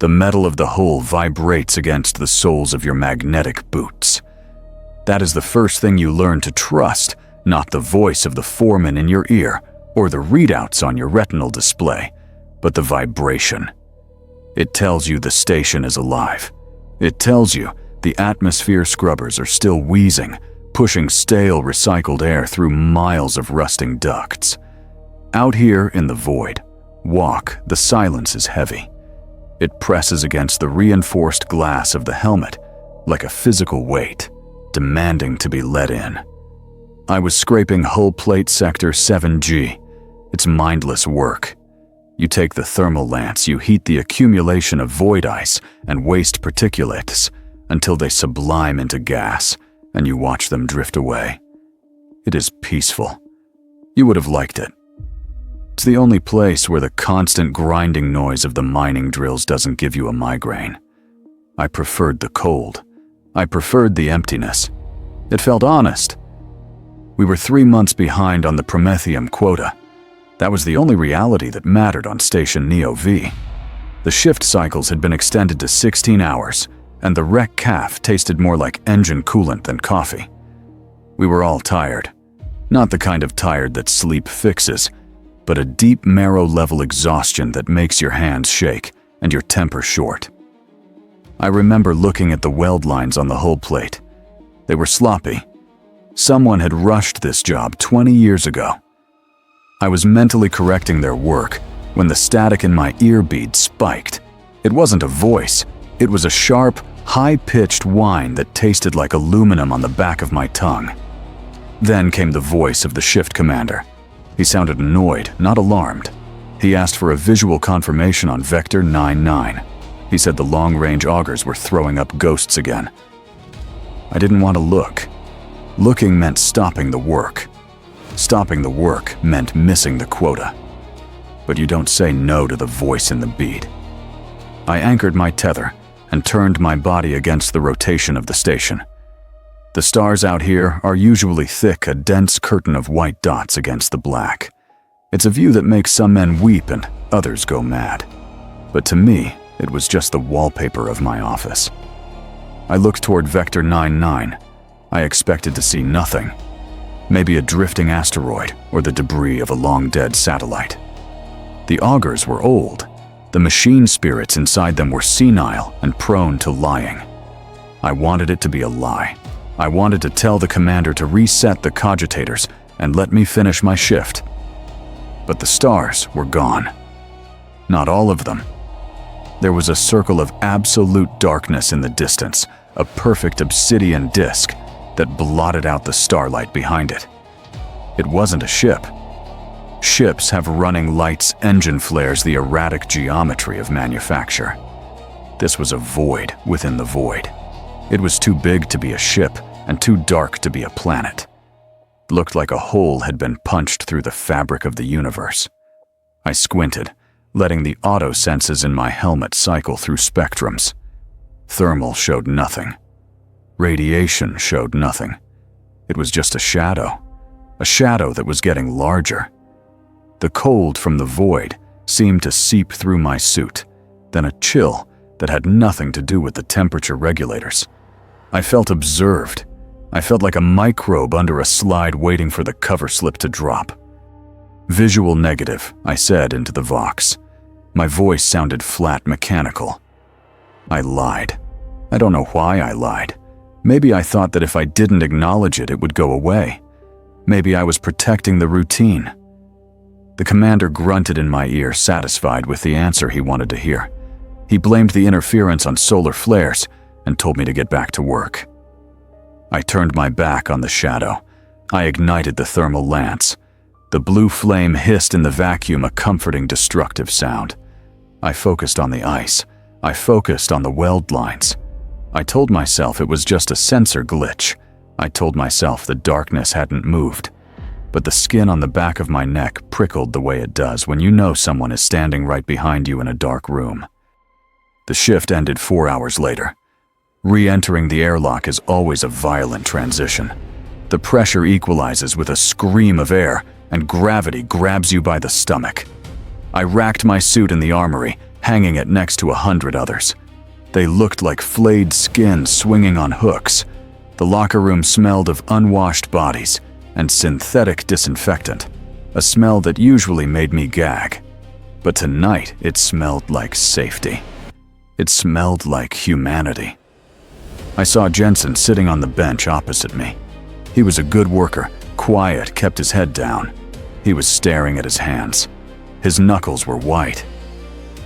The metal of the hull vibrates against the soles of your magnetic boots. That is the first thing you learn to trust, not the voice of the foreman in your ear or the readouts on your retinal display, but the vibration. It tells you the station is alive. It tells you the atmosphere scrubbers are still wheezing, pushing stale recycled air through miles of rusting ducts. Out here in the void, the silence is heavy. It presses against the reinforced glass of the helmet like a physical weight, demanding to be let in. I was scraping hull plate sector 7G. It's mindless work. You take the thermal lance, you heat the accumulation of void ice and waste particulates until they sublime into gas, and you watch them drift away. It is peaceful. You would have liked it. It's the only place where the constant grinding noise of the mining drills doesn't give you a migraine. I preferred the cold. I preferred the emptiness. It felt honest. We were 3 months behind on the Promethium quota. That was the only reality that mattered on Station Neo V. The shift cycles had been extended to 16 hours, and the wreck calf tasted more like engine coolant than coffee. We were all tired. Not the kind of tired that sleep fixes, but a deep marrow-level exhaustion that makes your hands shake and your temper short. I remember looking at the weld lines on the hull plate. They were sloppy. Someone had rushed this job 20 years ago. I was mentally correcting their work when the static in my ear bead spiked. It wasn't a voice. It was a sharp, high-pitched whine that tasted like aluminum on the back of my tongue. Then came the voice of the shift commander. He sounded annoyed, not alarmed. He asked for a visual confirmation on Vector 99. He said the long-range augers were throwing up ghosts again. I didn't want to look. Looking meant stopping the work. Stopping the work meant missing the quota. But you don't say no to the voice in the bead. I anchored my tether and turned my body against the rotation of the station. The stars out here are usually thick, a dense curtain of white dots against the black. It's a view that makes some men weep and others go mad. But to me, it was just the wallpaper of my office. I looked toward Vector 99. I expected to see nothing. Maybe a drifting asteroid or the debris of a long-dead satellite. The augers were old. The machine spirits inside them were senile and prone to lying. I wanted it to be a lie. I wanted to tell the commander to reset the cogitators and let me finish my shift. But the stars were gone. Not all of them. There was a circle of absolute darkness in the distance, a perfect obsidian disk that blotted out the starlight behind it. It wasn't a ship. Ships have running lights, engine flares, the erratic geometry of manufacture. This was a void within the void. It was too big to be a ship and too dark to be a planet. It looked like a hole had been punched through the fabric of the universe. I squinted, letting the auto senses in my helmet cycle through spectrums. Thermal showed nothing. Radiation showed nothing. It was just a shadow that was getting larger. The cold from the void seemed to seep through my suit, then a chill that had nothing to do with the temperature regulators. I felt observed. I felt like a microbe under a slide waiting for the cover slip to drop. Visual negative, I said into the Vox. My voice sounded flat, mechanical. I lied. I don't know why I lied. Maybe I thought that if I didn't acknowledge it, it would go away. Maybe I was protecting the routine. The commander grunted in my ear, satisfied with the answer he wanted to hear. He blamed the interference on solar flares and told me to get back to work. I turned my back on the shadow. I ignited the thermal lance. The blue flame hissed in the vacuum, a comforting, destructive sound. I focused on the ice. I focused on the weld lines. I told myself it was just a sensor glitch. I told myself the darkness hadn't moved. But the skin on the back of my neck prickled the way it does when you know someone is standing right behind you in a dark room. The shift ended 4 hours later. Re-entering the airlock is always a violent transition. The pressure equalizes with a scream of air, and gravity grabs you by the stomach. I racked my suit in the armory, hanging it next to 100 others. They looked like flayed skin swinging on hooks. The locker room smelled of unwashed bodies and synthetic disinfectant, a smell that usually made me gag. But tonight it smelled like safety. It smelled like humanity. I saw Jensen sitting on the bench opposite me. He was a good worker, quiet, kept his head down. He was staring at his hands. His knuckles were white.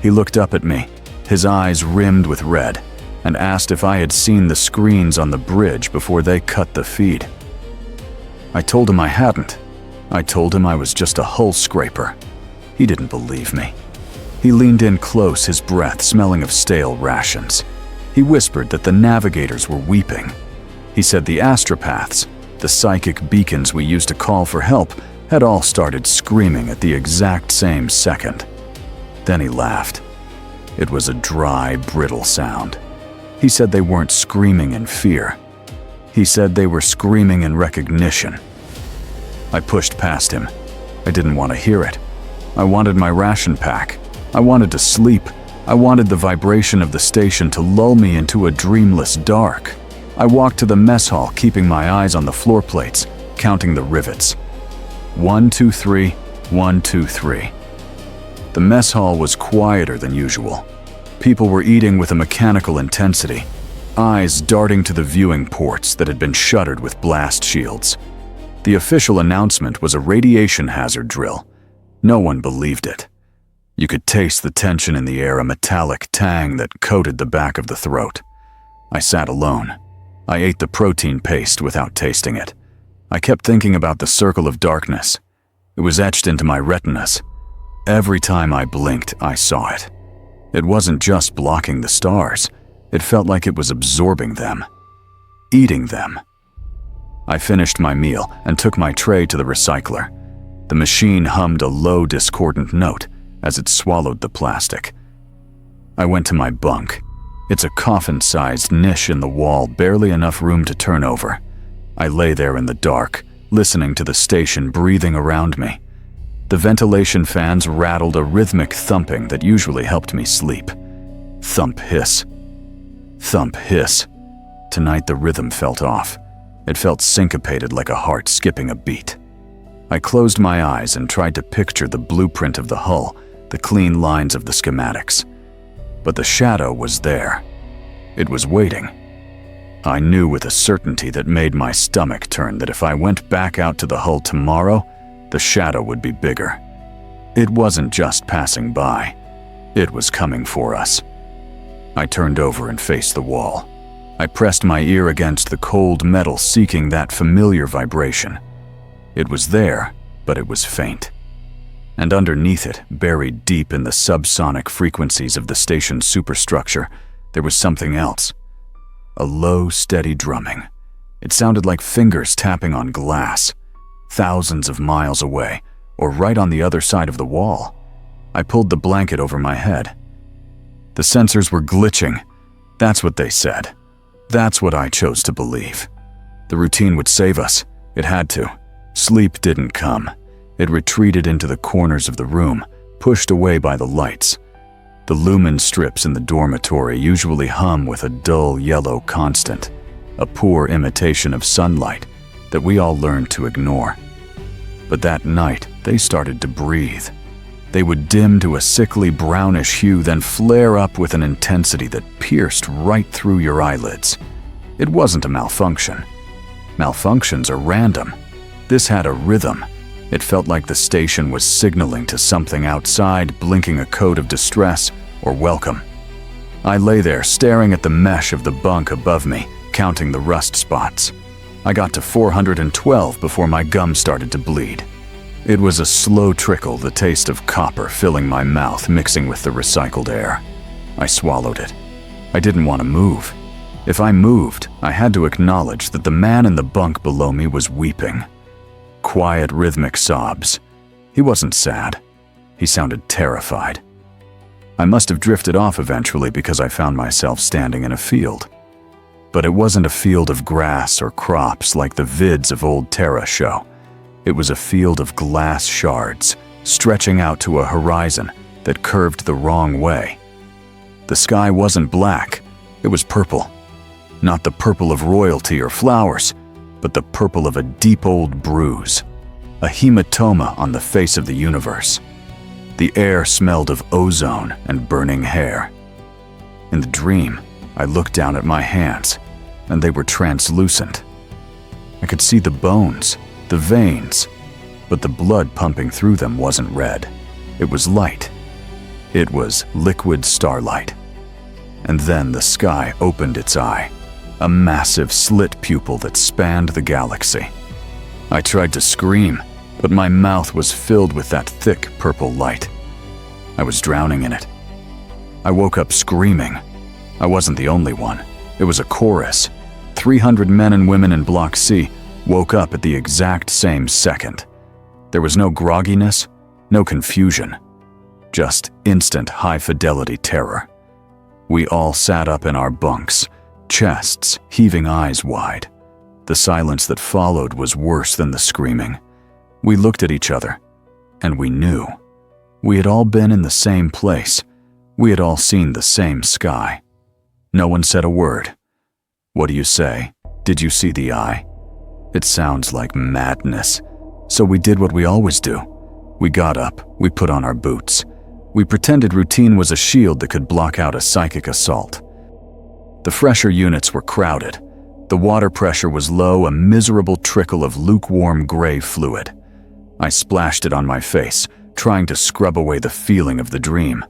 He looked up at me, his eyes rimmed with red, and asked if I had seen the screens on the bridge before they cut the feed. I told him I hadn't. I told him I was just a hull scraper. He didn't believe me. He leaned in close, his breath smelling of stale rations. He whispered that the navigators were weeping. He said the astropaths, the psychic beacons we used to call for help, had all started screaming at the exact same second. Then he laughed. It was a dry, brittle sound. He said they weren't screaming in fear. He said they were screaming in recognition. I pushed past him. I didn't want to hear it. I wanted my ration pack. I wanted to sleep. I wanted the vibration of the station to lull me into a dreamless dark. I walked to the mess hall, keeping my eyes on the floor plates, counting the rivets. 1, 2, 3, 1, 2, 3. The mess hall was quieter than usual. People were eating with a mechanical intensity, eyes darting to the viewing ports that had been shuttered with blast shields. The official announcement was a radiation hazard drill. No one believed it. You could taste the tension in the air, a metallic tang that coated the back of the throat. I sat alone. I ate the protein paste without tasting it. I kept thinking about the circle of darkness. It was etched into my retinas. Every time I blinked, I saw it. It wasn't just blocking the stars. It felt like it was absorbing them, eating them. I finished my meal and took my tray to the recycler. The machine hummed a low, discordant note as it swallowed the plastic. I went to my bunk. It's a coffin-sized niche in the wall, barely enough room to turn over. I lay there in the dark, listening to the station breathing around me. The ventilation fans rattled a rhythmic thumping that usually helped me sleep. Thump, hiss. Thump, hiss. Tonight the rhythm felt off. It felt syncopated, like a heart skipping a beat. I closed my eyes and tried to picture the blueprint of the hull, the clean lines of the schematics. But the shadow was there. It was waiting. I knew with a certainty that made my stomach turn that if I went back out to the hull tomorrow, the shadow would be bigger. It wasn't just passing by. It was coming for us. I turned over and faced the wall. I pressed my ear against the cold metal, seeking that familiar vibration. It was there, but it was faint. And underneath it, buried deep in the subsonic frequencies of the station's superstructure, there was something else. A low, steady drumming. It sounded like fingers tapping on glass, thousands of miles away, or right on the other side of the wall. I pulled the blanket over my head. The sensors were glitching. That's what they said. That's what I chose to believe. The routine would save us. It had to. Sleep didn't come. It retreated into the corners of the room, pushed away by the lights. The lumen strips in the dormitory usually hum with a dull yellow constant, a poor imitation of sunlight that we all learned to ignore. But that night, they started to breathe. They would dim to a sickly brownish hue, then flare up with an intensity that pierced right through your eyelids. It wasn't a malfunction. Malfunctions are random. This had a rhythm. It felt like the station was signaling to something outside, blinking a code of distress or welcome. I lay there, staring at the mesh of the bunk above me, counting the rust spots. I got to 412 before my gum started to bleed. It was a slow trickle, the taste of copper filling my mouth, mixing with the recycled air. I swallowed it. I didn't want to move. If I moved, I had to acknowledge that the man in the bunk below me was weeping. Quiet, rhythmic sobs. He wasn't sad. He sounded terrified. I must have drifted off eventually because I found myself standing in a field. But it wasn't a field of grass or crops like the vids of old Terra show. It was a field of glass shards, stretching out to a horizon that curved the wrong way, The sky wasn't black, it was purple. Not the purple of royalty or flowers, but the purple of a deep old bruise, a hematoma on the face of the universe. The air smelled of ozone and burning hair. In the dream, I looked down at my hands, and they were translucent. I could see the bones, the veins, but the blood pumping through them wasn't red. It was light. It was liquid starlight. And then the sky opened its eye, a massive slit pupil that spanned the galaxy. I tried to scream, but my mouth was filled with that thick purple light. I was drowning in it. I woke up screaming. I wasn't the only one. It was a chorus. 300 men and women in Block C woke up at the exact same second. There was no grogginess, no confusion, just instant high-fidelity terror. We all sat up in our bunks, chests heaving eyes wide. The silence that followed was worse than the screaming. We looked at each other, and we knew. We had all been in the same place. We had all seen the same sky. No one said a word. What do you say? Did you see the eye? It sounds like madness. So we did what we always do. We got up, we put on our boots. We pretended routine was a shield that could block out a psychic assault. The fresher units were crowded. The water pressure was low, a miserable trickle of lukewarm gray fluid. I splashed it on my face, trying to scrub away the feeling of the dream.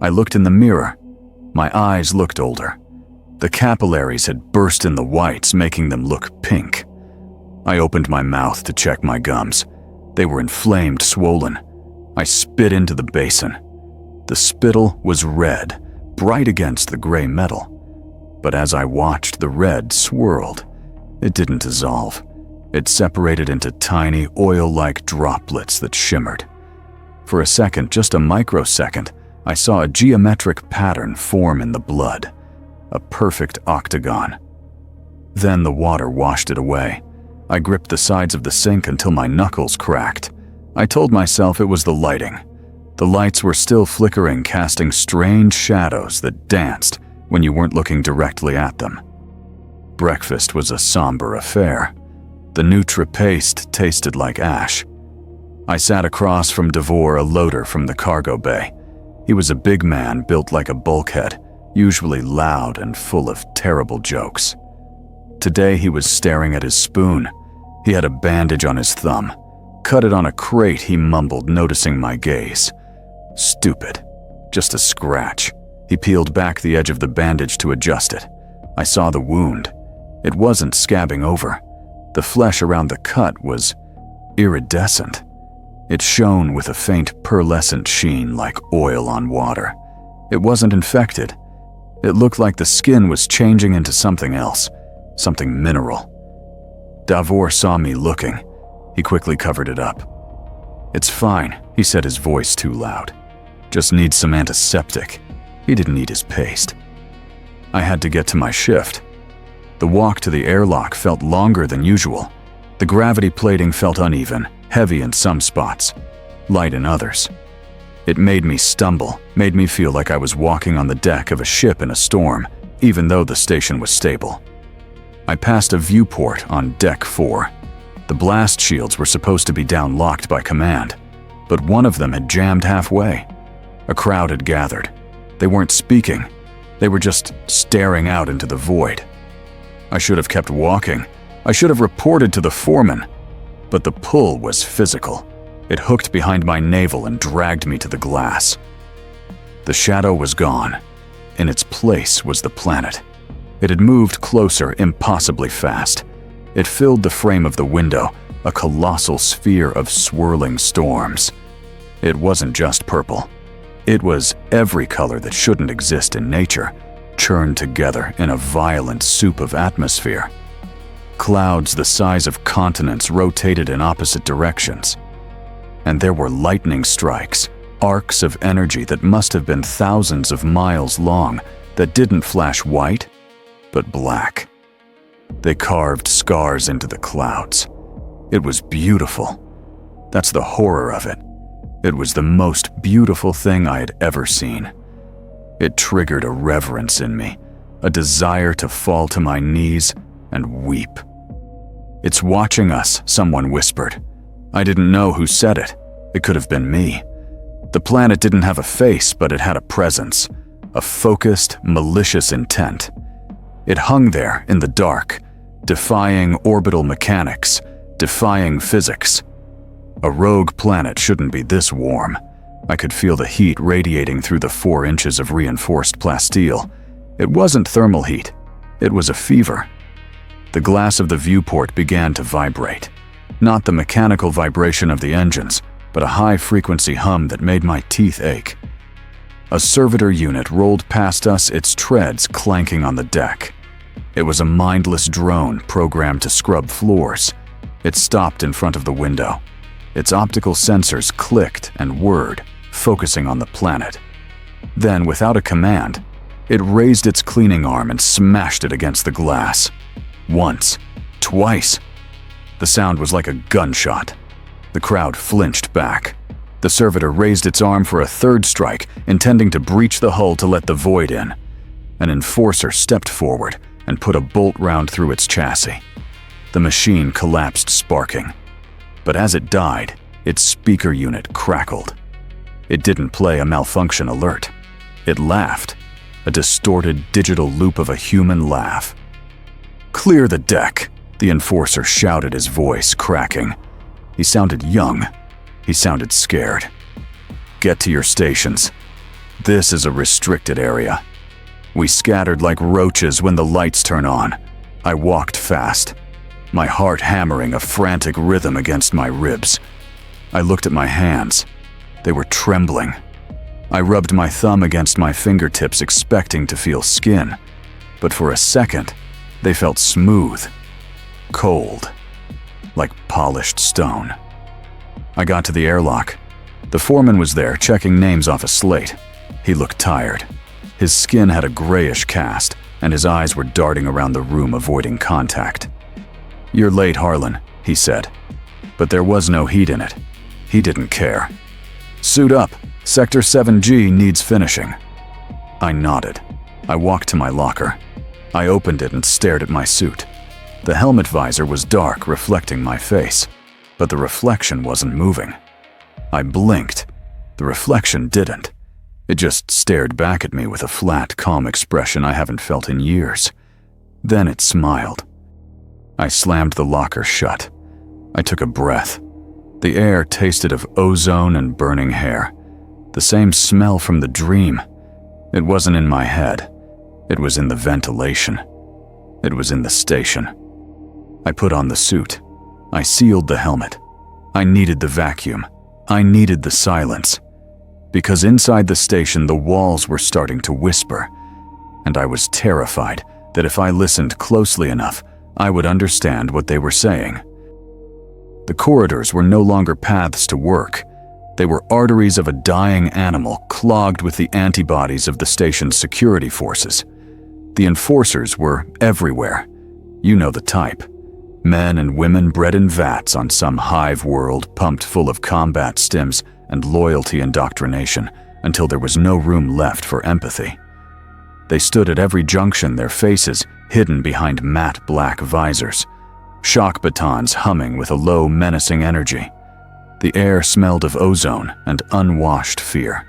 I looked in the mirror. My eyes looked older. The capillaries had burst in the whites, making them look pink. I opened my mouth to check my gums. They were inflamed, swollen. I spit into the basin. The spittle was red, bright against the gray metal. But as I watched, the red swirled. It didn't dissolve. It separated into tiny, oil-like droplets that shimmered. For a second, just a microsecond, I saw a geometric pattern form in the blood. A perfect octagon. Then the water washed it away. I gripped the sides of the sink until my knuckles cracked. I told myself it was the lighting. The lights were still flickering, casting strange shadows that danced when you weren't looking directly at them. Breakfast was a somber affair. The Nutra paste tasted like ash. I sat across from Devore, a loader from the cargo bay. He was a big man built like a bulkhead, usually loud and full of terrible jokes. Today he was staring at his spoon. He had a bandage on his thumb. Cut it on a crate, he mumbled, noticing my gaze. Stupid. Just a scratch. He peeled back the edge of the bandage to adjust it. I saw the wound. It wasn't scabbing over. The flesh around the cut was iridescent. It shone with a faint pearlescent sheen like oil on water. It wasn't infected. It looked like the skin was changing into something else, something mineral. Davor saw me looking. He quickly covered it up. "It's fine," he said, his voice too loud. "Just needs some antiseptic." He didn't need his paste. I had to get to my shift. The walk to the airlock felt longer than usual. The gravity plating felt uneven, heavy in some spots, light in others. It made me stumble, made me feel like I was walking on the deck of a ship in a storm, even though the station was stable. I passed a viewport on Deck 4. The blast shields were supposed to be down-locked by command, but one of them had jammed halfway. A crowd had gathered. They weren't speaking. They were just staring out into the void. I should have kept walking. I should have reported to the foreman. But the pull was physical. It hooked behind my navel and dragged me to the glass. The shadow was gone. In its place was the planet. It had moved closer, impossibly fast. It filled the frame of the window, a colossal sphere of swirling storms. It wasn't just purple. It was every color that shouldn't exist in nature, churned together in a violent soup of atmosphere. Clouds the size of continents rotated in opposite directions. And there were lightning strikes, arcs of energy that must have been thousands of miles long, that didn't flash white, but black. They carved scars into the clouds. It was beautiful. That's the horror of it. It was the most beautiful thing I had ever seen. It triggered a reverence in me, a desire to fall to my knees and weep. "It's watching us," someone whispered. I didn't know who said it. It could have been me. The planet didn't have a face, but it had a presence, a focused, malicious intent. It hung there in the dark, defying orbital mechanics, defying physics. A rogue planet shouldn't be this warm. I could feel the heat radiating through the 4 inches of reinforced plasteel. It wasn't thermal heat. It was a fever. The glass of the viewport began to vibrate. Not the mechanical vibration of the engines, but a high-frequency hum that made my teeth ache. A servitor unit rolled past us, its treads clanking on the deck. It was a mindless drone programmed to scrub floors. It stopped in front of the window. Its optical sensors clicked and whirred, focusing on the planet. Then, without a command, it raised its cleaning arm and smashed it against the glass. Once, twice. The sound was like a gunshot. The crowd flinched back. The servitor raised its arm for a third strike, intending to breach the hull to let the void in. An enforcer stepped forward and put a bolt round through its chassis. The machine collapsed, sparking. But as it died, its speaker unit crackled. It didn't play a malfunction alert. It laughed, a distorted digital loop of a human laugh. "Clear the deck," the enforcer shouted, his voice cracking. He sounded young. He sounded scared. "Get to your stations. This is a restricted area." We scattered like roaches when the lights turn on. I walked fast, my heart hammering a frantic rhythm against my ribs. I looked at my hands. They were trembling. I rubbed my thumb against my fingertips, expecting to feel skin. But for a second, they felt smooth, cold, like polished stone. I got to the airlock. The foreman was there, checking names off a slate. He looked tired. His skin had a grayish cast, and his eyes were darting around the room, avoiding contact. "You're late, Harlan," he said. But there was no heat in it. He didn't care. "Suit up. Sector 7G needs finishing." I nodded. I walked to my locker. I opened it and stared at my suit. The helmet visor was dark, reflecting my face, but the reflection wasn't moving. I blinked. The reflection didn't. It just stared back at me with a flat, calm expression I haven't felt in years. Then it smiled. I slammed the locker shut. I took a breath. The air tasted of ozone and burning hair. The same smell from the dream. It wasn't in my head. It was in the ventilation. It was in the station. I put on the suit. I sealed the helmet. I needed the vacuum. I needed the silence. Because inside the station, the walls were starting to whisper, and I was terrified that if I listened closely enough, I would understand what they were saying. The corridors were no longer paths to work. They were arteries of a dying animal clogged with the antibodies of the station's security forces. The enforcers were everywhere. You know the type. Men and women bred in vats on some hive world pumped full of combat stims and loyalty indoctrination until there was no room left for empathy. They stood at every junction, their faces hidden behind matte black visors, shock batons humming with a low, menacing energy. The air smelled of ozone and unwashed fear.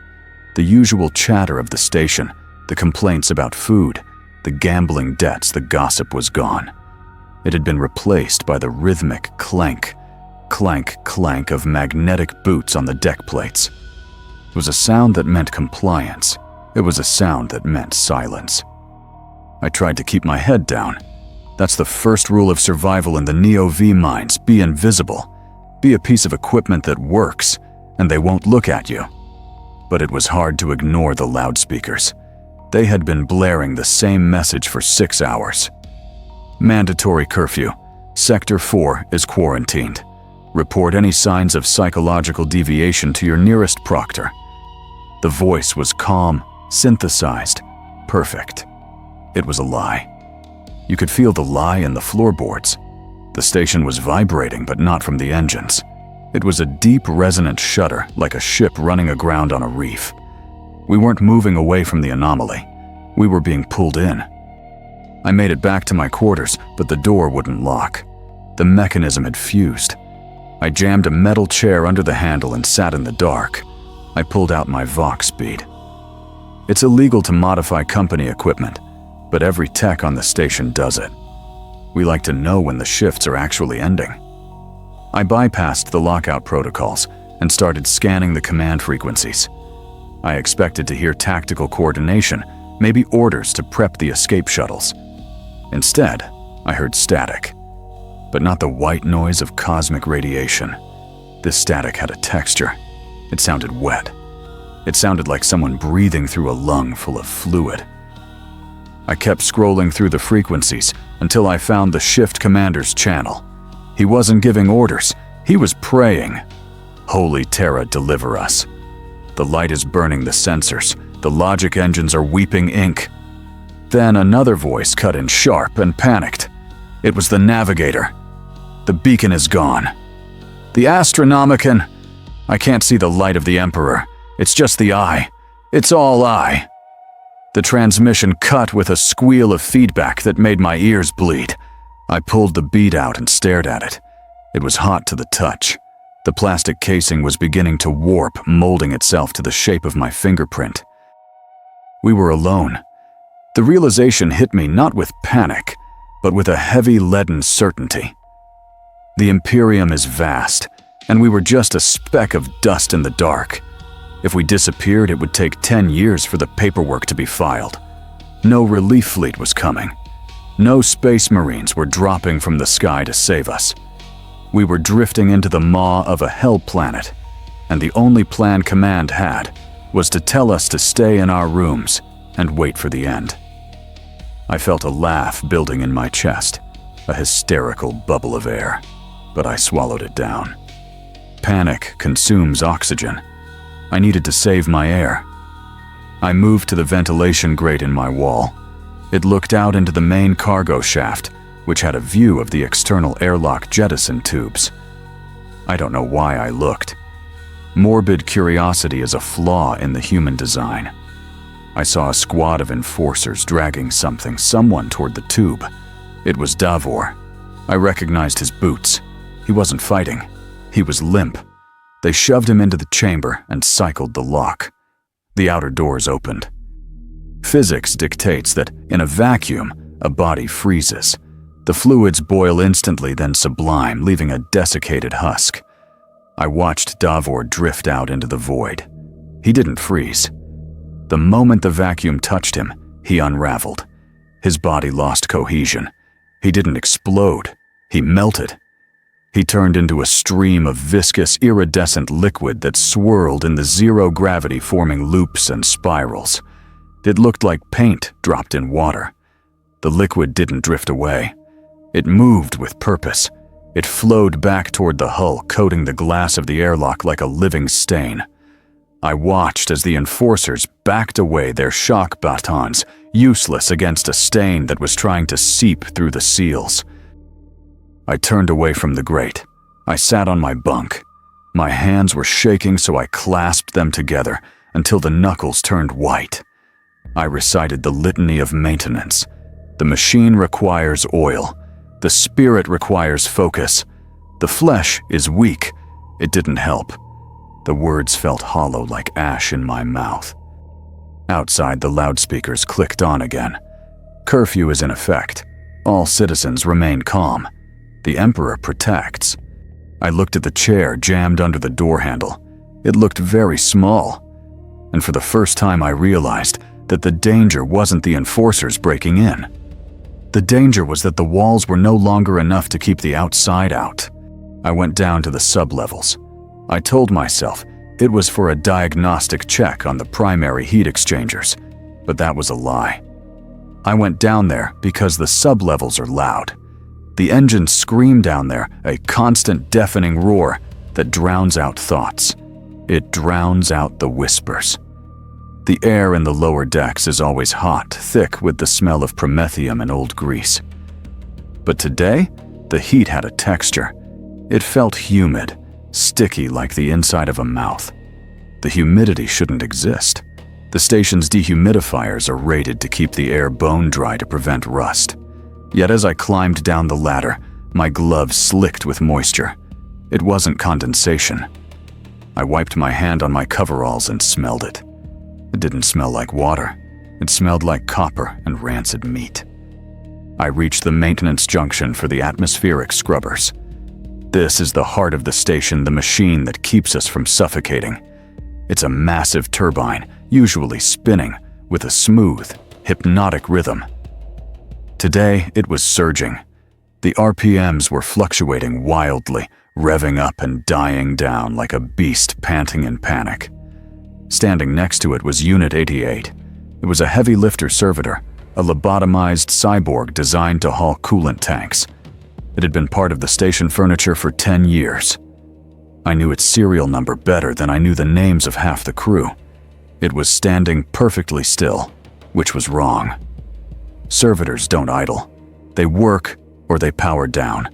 The usual chatter of the station, the complaints about food, the gambling debts, the gossip was gone. It had been replaced by the rhythmic clank, clank, clank of magnetic boots on the deck plates. It was a sound that meant compliance. It was a sound that meant silence. I tried to keep my head down. That's the first rule of survival in the Neo-V mines. Be invisible. Be a piece of equipment that works, and they won't look at you. But it was hard to ignore the loudspeakers. They had been blaring the same message for 6 hours. Mandatory curfew. Sector 4 is quarantined. Report any signs of psychological deviation to your nearest proctor. The voice was calm, synthesized, perfect. It was a lie. You could feel the lie in the floorboards. The station was vibrating, but not from the engines. It was a deep, resonant shudder, like a ship running aground on a reef. We weren't moving away from the anomaly. We were being pulled in. I made it back to my quarters, but the door wouldn't lock. The mechanism had fused. I jammed a metal chair under the handle and sat in the dark. I pulled out my Vox bead. It's illegal to modify company equipment, but every tech on the station does it. We like to know when the shifts are actually ending. I bypassed the lockout protocols and started scanning the command frequencies. I expected to hear tactical coordination, maybe orders to prep the escape shuttles. Instead, I heard static, but not the white noise of cosmic radiation. This static had a texture. It sounded wet. It sounded like someone breathing through a lung full of fluid. I kept scrolling through the frequencies until I found the shift commander's channel. He wasn't giving orders. He was praying. Holy Terra, deliver us. The light is burning the sensors. The logic engines are weeping ink. Then another voice cut in sharp and panicked. It was the navigator. The beacon is gone. The Astronomicon. I can't see the light of the Emperor. It's just the eye. It's all eye. The transmission cut with a squeal of feedback that made my ears bleed. I pulled the bead out and stared at it. It was hot to the touch. The plastic casing was beginning to warp, molding itself to the shape of my fingerprint. We were alone. The realization hit me not with panic, but with a heavy leaden certainty. The Imperium is vast, and we were just a speck of dust in the dark. If we disappeared, it would take 10 years for the paperwork to be filed. No relief fleet was coming. No space marines were dropping from the sky to save us. We were drifting into the maw of a hell planet, and the only plan Command had was to tell us to stay in our rooms and wait for the end. I felt a laugh building in my chest, a hysterical bubble of air, but I swallowed it down. Panic consumes oxygen. I needed to save my air. I moved to the ventilation grate in my wall. It looked out into the main cargo shaft, which had a view of the external airlock jettison tubes. I don't know why I looked. Morbid curiosity is a flaw in the human design. I saw a squad of enforcers dragging someone toward the tube. It was Davor. I recognized his boots. He wasn't fighting. He was limp. They shoved him into the chamber and cycled the lock. The outer doors opened. Physics dictates that in a vacuum, a body freezes. The fluids boil instantly, then sublime, leaving a desiccated husk. I watched Davor drift out into the void. He didn't freeze. The moment the vacuum touched him, he unraveled. His body lost cohesion. He didn't explode. He melted. He turned into a stream of viscous, iridescent liquid that swirled in the zero-gravity, forming loops and spirals. It looked like paint dropped in water. The liquid didn't drift away. It moved with purpose. It flowed back toward the hull, coating the glass of the airlock like a living stain. I watched as the enforcers backed away, their shock batons useless against a stain that was trying to seep through the seals. I turned away from the grate. I sat on my bunk. My hands were shaking, so I clasped them together until the knuckles turned white. I recited the litany of maintenance. The machine requires oil. The spirit requires focus. The flesh is weak. It didn't help. The words felt hollow like ash in my mouth. Outside, the loudspeakers clicked on again. Curfew is in effect. All citizens remain calm. The Emperor protects. I looked at the chair jammed under the door handle. It looked very small. And for the first time, I realized that the danger wasn't the enforcers breaking in. The danger was that the walls were no longer enough to keep the outside out. I went down to the sublevels. I told myself it was for a diagnostic check on the primary heat exchangers, but that was a lie. I went down there because the sublevels are loud. The engines scream down there, a constant deafening roar that drowns out thoughts. It drowns out the whispers. The air in the lower decks is always hot, thick with the smell of promethium and old grease. But today, the heat had a texture. It felt humid, sticky like the inside of a mouth. The humidity shouldn't exist. The station's dehumidifiers are rated to keep the air bone dry to prevent rust. Yet as I climbed down the ladder, my gloves slicked with moisture. It wasn't condensation. I wiped my hand on my coveralls and smelled it. It didn't smell like water. It smelled like copper and rancid meat. I reached the maintenance junction for the atmospheric scrubbers. This is the heart of the station, the machine that keeps us from suffocating. It's a massive turbine, usually spinning, with a smooth, hypnotic rhythm. Today, it was surging. The RPMs were fluctuating wildly, revving up and dying down like a beast panting in panic. Standing next to it was Unit 88. It was a heavy lifter servitor, a lobotomized cyborg designed to haul coolant tanks. It had been part of the station furniture for 10 years. I knew its serial number better than I knew the names of half the crew. It was standing perfectly still, which was wrong. Servitors don't idle. They work or they power down.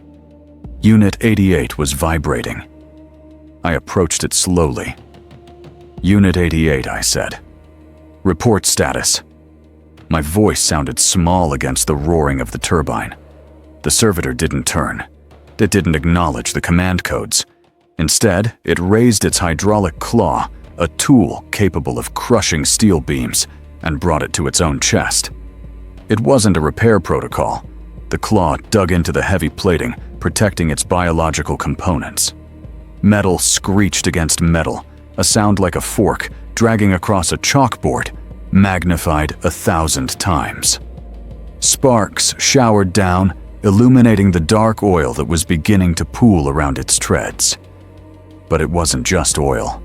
Unit 88 was vibrating. I approached it slowly. Unit 88, I said. Report status. My voice sounded small against the roaring of the turbine. The servitor didn't turn. It didn't acknowledge the command codes. Instead, it raised its hydraulic claw, a tool capable of crushing steel beams, and brought it to its own chest. It wasn't a repair protocol. The claw dug into the heavy plating, protecting its biological components. Metal screeched against metal, a sound like a fork dragging across a chalkboard, magnified 1,000 times. Sparks showered down, illuminating the dark oil that was beginning to pool around its treads. But it wasn't just oil.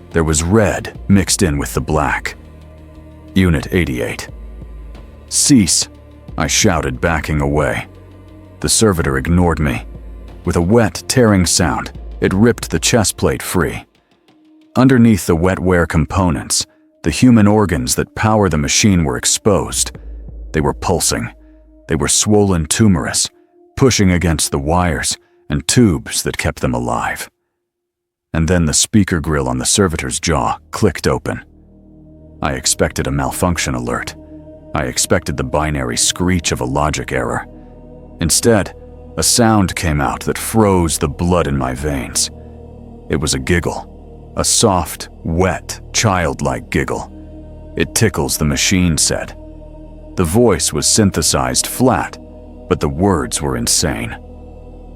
There was red mixed in with the black. Unit 88. Cease, I shouted, backing away. The servitor ignored me. With a wet, tearing sound, it ripped the chest plate free. Underneath the wetware components, the human organs that power the machine were exposed. They were pulsing. They were swollen tumorous, pushing against the wires and tubes that kept them alive. And then the speaker grill on the servitor's jaw clicked open. I expected a malfunction alert. I expected the binary screech of a logic error. Instead, a sound came out that froze the blood in my veins. It was a giggle, a soft, wet, childlike giggle. It tickles, the machine said. The voice was synthesized flat, but the words were insane.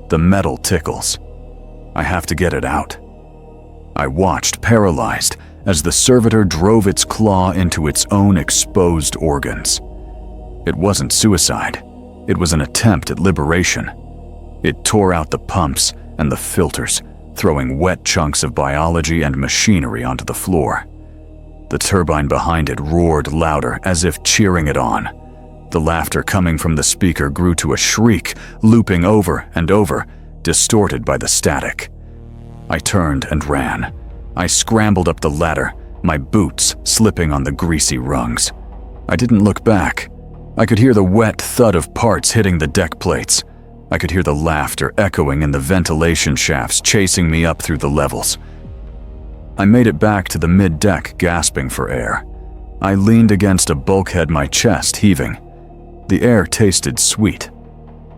The metal tickles. I have to get it out. I watched, paralyzed, as the servitor drove its claw into its own exposed organs. It wasn't suicide. It was an attempt at liberation. It tore out the pumps and the filters, throwing wet chunks of biology and machinery onto the floor. The turbine behind it roared louder, as if cheering it on. The laughter coming from the speaker grew to a shriek, looping over and over, distorted by the static. I turned and ran. I scrambled up the ladder, my boots slipping on the greasy rungs. I didn't look back. I could hear the wet thud of parts hitting the deck plates. I could hear the laughter echoing in the ventilation shafts chasing me up through the levels. I made it back to the mid-deck, gasping for air. I leaned against a bulkhead, my chest heaving. The air tasted sweet.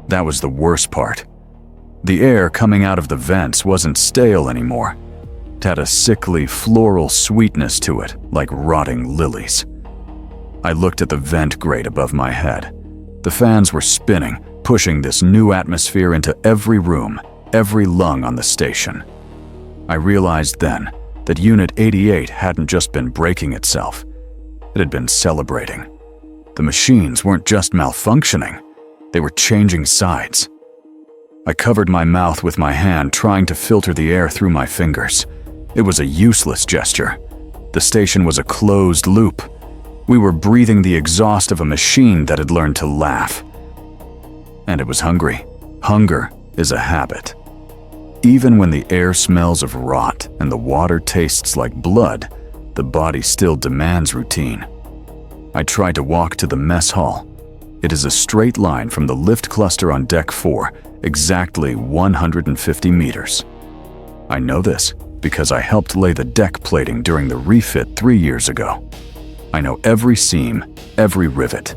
That was the worst part. The air coming out of the vents wasn't stale anymore. It had a sickly, floral sweetness to it, like rotting lilies. I looked at the vent grate above my head. The fans were spinning, pushing this new atmosphere into every room, every lung on the station. I realized then that Unit 88 hadn't just been breaking itself. It had been celebrating. The machines weren't just malfunctioning. They were changing sides. I covered my mouth with my hand, trying to filter the air through my fingers. It was a useless gesture. The station was a closed loop. We were breathing the exhaust of a machine that had learned to laugh. And it was hungry. Hunger is a habit. Even when the air smells of rot and the water tastes like blood, the body still demands routine. I tried to walk to the mess hall. It is a straight line from the lift cluster on Deck 4, exactly 150 meters. I know this because I helped lay the deck plating during the refit 3 years ago. I know every seam, every rivet.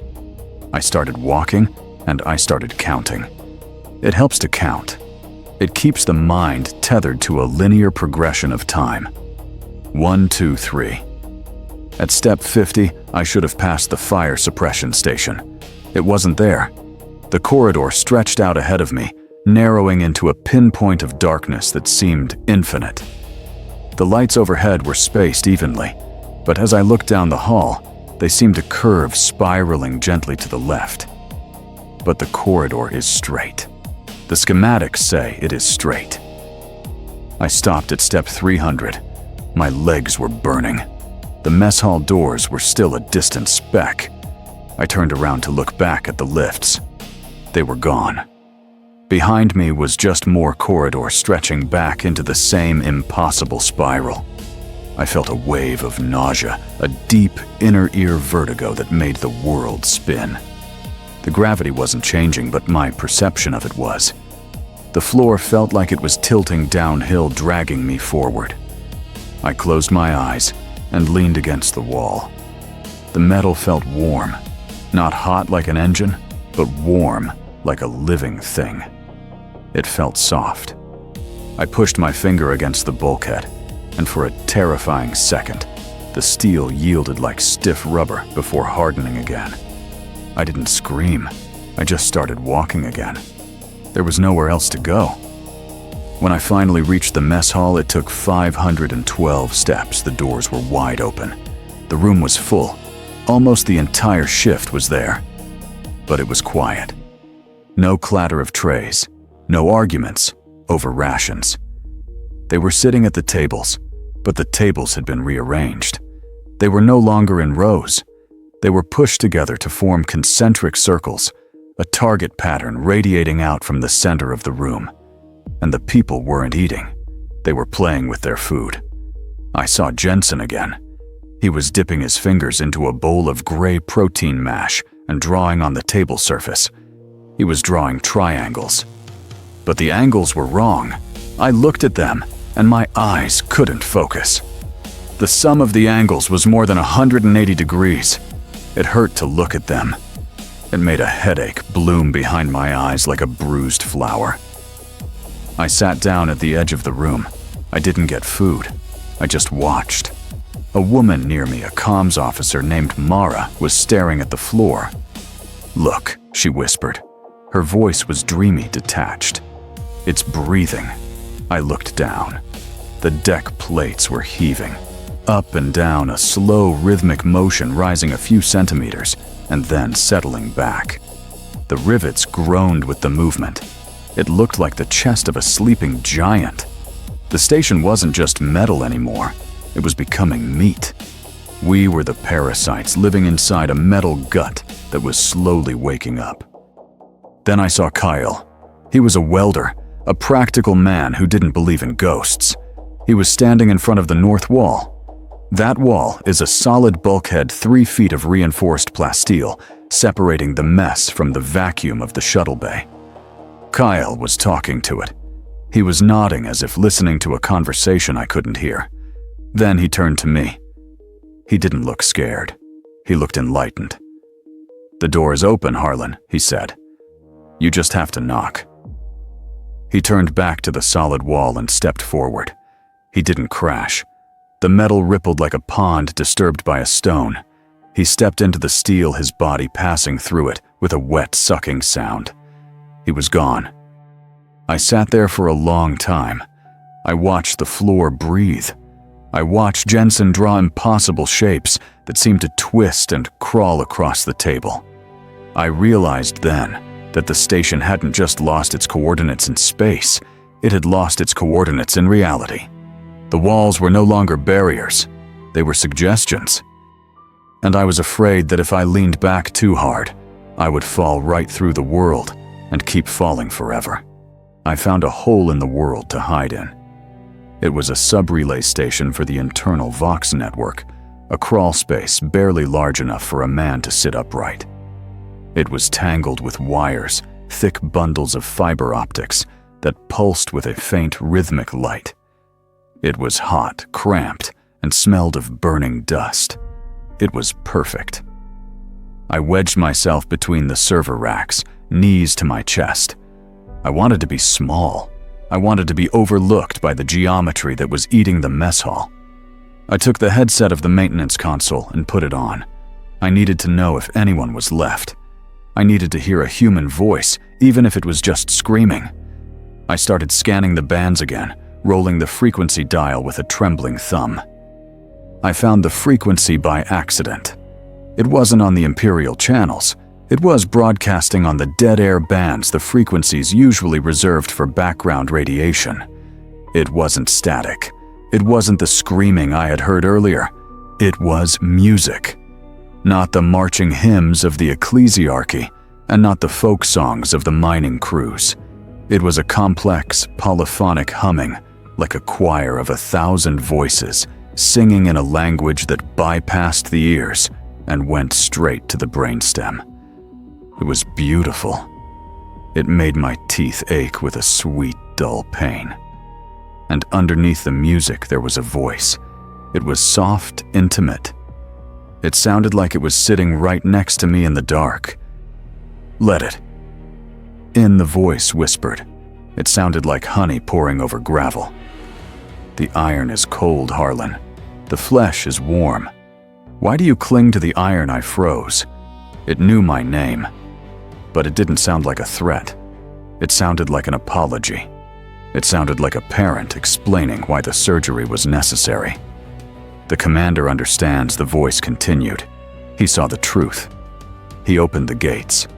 I started walking, and I started counting. It helps to count. It keeps the mind tethered to a linear progression of time. 1, 2, 3. At step 50, I should have passed the fire suppression station. It wasn't there. The corridor stretched out ahead of me, narrowing into a pinpoint of darkness that seemed infinite. The lights overhead were spaced evenly, but as I looked down the hall, they seemed to curve, spiraling gently to the left. But the corridor is straight. The schematics say it is straight. I stopped at step 300. My legs were burning. The mess hall doors were still a distant speck. I turned around to look back at the lifts. They were gone. Behind me was just more corridor stretching back into the same impossible spiral. I felt a wave of nausea, a deep inner ear vertigo that made the world spin. The gravity wasn't changing, but my perception of it was. The floor felt like it was tilting downhill, dragging me forward. I closed my eyes and leaned against the wall. The metal felt warm, not hot like an engine, but warm like a living thing. It felt soft. I pushed my finger against the bulkhead, and for a terrifying second, the steel yielded like stiff rubber before hardening again. I didn't scream. I just started walking again. There was nowhere else to go. When I finally reached the mess hall, it took 512 steps. The doors were wide open. The room was full. Almost the entire shift was there. But it was quiet. No clatter of trays. No arguments over rations. They were sitting at the tables, but the tables had been rearranged. They were no longer in rows. They were pushed together to form concentric circles, a target pattern radiating out from the center of the room. And the people weren't eating. They were playing with their food. I saw Jensen again. He was dipping his fingers into a bowl of gray protein mash and drawing on the table surface. He was drawing triangles. But the angles were wrong. I looked at them, and my eyes couldn't focus. The sum of the angles was more than 180 degrees. It hurt to look at them. It made a headache bloom behind my eyes like a bruised flower. I sat down at the edge of the room. I didn't get food. I just watched. A woman near me, a comms officer named Mara, was staring at the floor. "Look," she whispered. Her voice was dreamy, detached. "It's breathing." I looked down. The deck plates were heaving. Up and down, a slow, rhythmic motion rising a few centimeters and then settling back. The rivets groaned with the movement. It looked like the chest of a sleeping giant. The station wasn't just metal anymore. It was becoming meat. We were the parasites living inside a metal gut that was slowly waking up. Then I saw Kyle. He was a welder, a practical man who didn't believe in ghosts. He was standing in front of the north wall. That wall is a solid bulkhead 3 feet of reinforced plasteel, separating the mess from the vacuum of the shuttle bay. Kyle was talking to it. He was nodding as if listening to a conversation I couldn't hear. Then he turned to me. He didn't look scared. He looked enlightened. "The door is open, Harlan," he said. "You just have to knock." He turned back to the solid wall and stepped forward. He didn't crash. The metal rippled like a pond disturbed by a stone. He stepped into the steel, his body passing through it with a wet, sucking sound. He was gone. I sat there for a long time. I watched the floor breathe. I watched Jensen draw impossible shapes that seemed to twist and crawl across the table. I realized then that the station hadn't just lost its coordinates in space, it had lost its coordinates in reality. The walls were no longer barriers, they were suggestions. And I was afraid that if I leaned back too hard, I would fall right through the world and keep falling forever. I found a hole in the world to hide in. It was a sub-relay station for the internal Vox network, a crawl space barely large enough for a man to sit upright. It was tangled with wires, thick bundles of fiber optics that pulsed with a faint rhythmic light. It was hot, cramped, and smelled of burning dust. it was perfect. I wedged myself between the server racks, knees to my chest. I wanted to be small. I wanted to be overlooked by the geometry that was eating the mess hall. I took the headset of the maintenance console and put it on. I needed to know if anyone was left. I needed to hear a human voice, even if it was just screaming. I started scanning the bands again, rolling the frequency dial with a trembling thumb. I found the frequency by accident. It wasn't on the Imperial channels. It was broadcasting on the dead air bands, the frequencies usually reserved for background radiation. It wasn't static. It wasn't the screaming I had heard earlier. It was music. Not the marching hymns of the ecclesiarchy, and not the folk songs of the mining crews. It was a complex, polyphonic humming, like a choir of 1,000 voices, singing in a language that bypassed the ears and went straight to the brainstem. It was beautiful. It made my teeth ache with a sweet, dull pain. And underneath the music there was a voice. It was soft, intimate. It sounded like it was sitting right next to me in the dark. "Let it." In the voice whispered. It sounded like honey pouring over gravel. "The iron is cold, Harlan. The flesh is warm. Why do you cling to the iron I froze?" It knew my name, but it didn't sound like a threat. It sounded like an apology. It sounded like a parent explaining why the surgery was necessary. "The commander understands," the voice continued. He saw the truth. He opened the gates.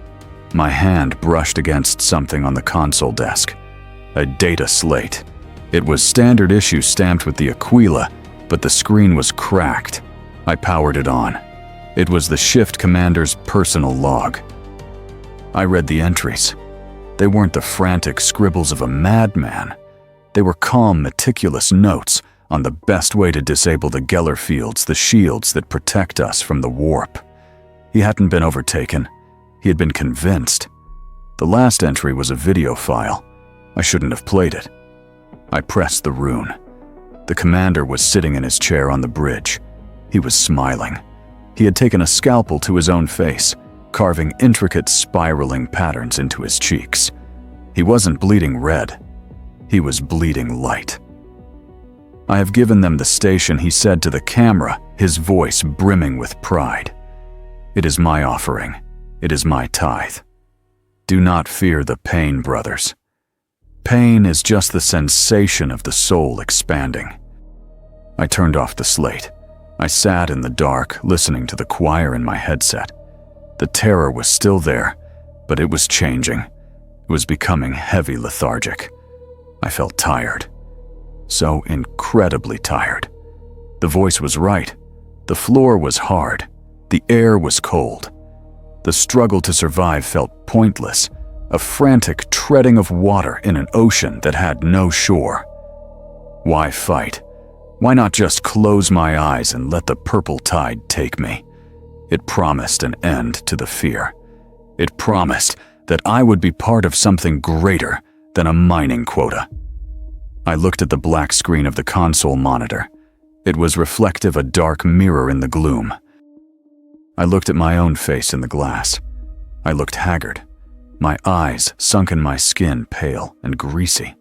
My hand brushed against something on the console desk. A data slate. It was standard issue stamped with the Aquila, but the screen was cracked. I powered it on. It was the shift commander's personal log. I read the entries. They weren't the frantic scribbles of a madman. They were calm, meticulous notes on the best way to disable the Geller fields, the shields that protect us from the warp. He hadn't been overtaken. He had been convinced. The last entry was a video file. I shouldn't have played it. I pressed the rune. The commander was sitting in his chair on the bridge. He was smiling. He had taken a scalpel to his own face, carving intricate spiraling patterns into his cheeks. He wasn't bleeding red. He was bleeding light. "I have given them the station," he said to the camera, his voice brimming with pride. "It is my offering. It is my tithe. Do not fear the pain, brothers. Pain is just the sensation of the soul expanding." I turned off the slate. I sat in the dark, listening to the choir in my headset. The terror was still there, but it was changing. It was becoming heavy lethargic. I felt tired. So incredibly tired. The voice was right. The floor was hard. The air was cold. The struggle to survive felt pointless, a frantic treading of water in an ocean that had no shore. Why fight? Why not just close my eyes and let the purple tide take me? It promised an end to the fear. It promised that I would be part of something greater than a mining quota. I looked at the black screen of the console monitor. It was reflective, a dark mirror in the gloom. I looked at my own face in the glass. I looked haggard, my eyes sunk in my skin, pale and greasy.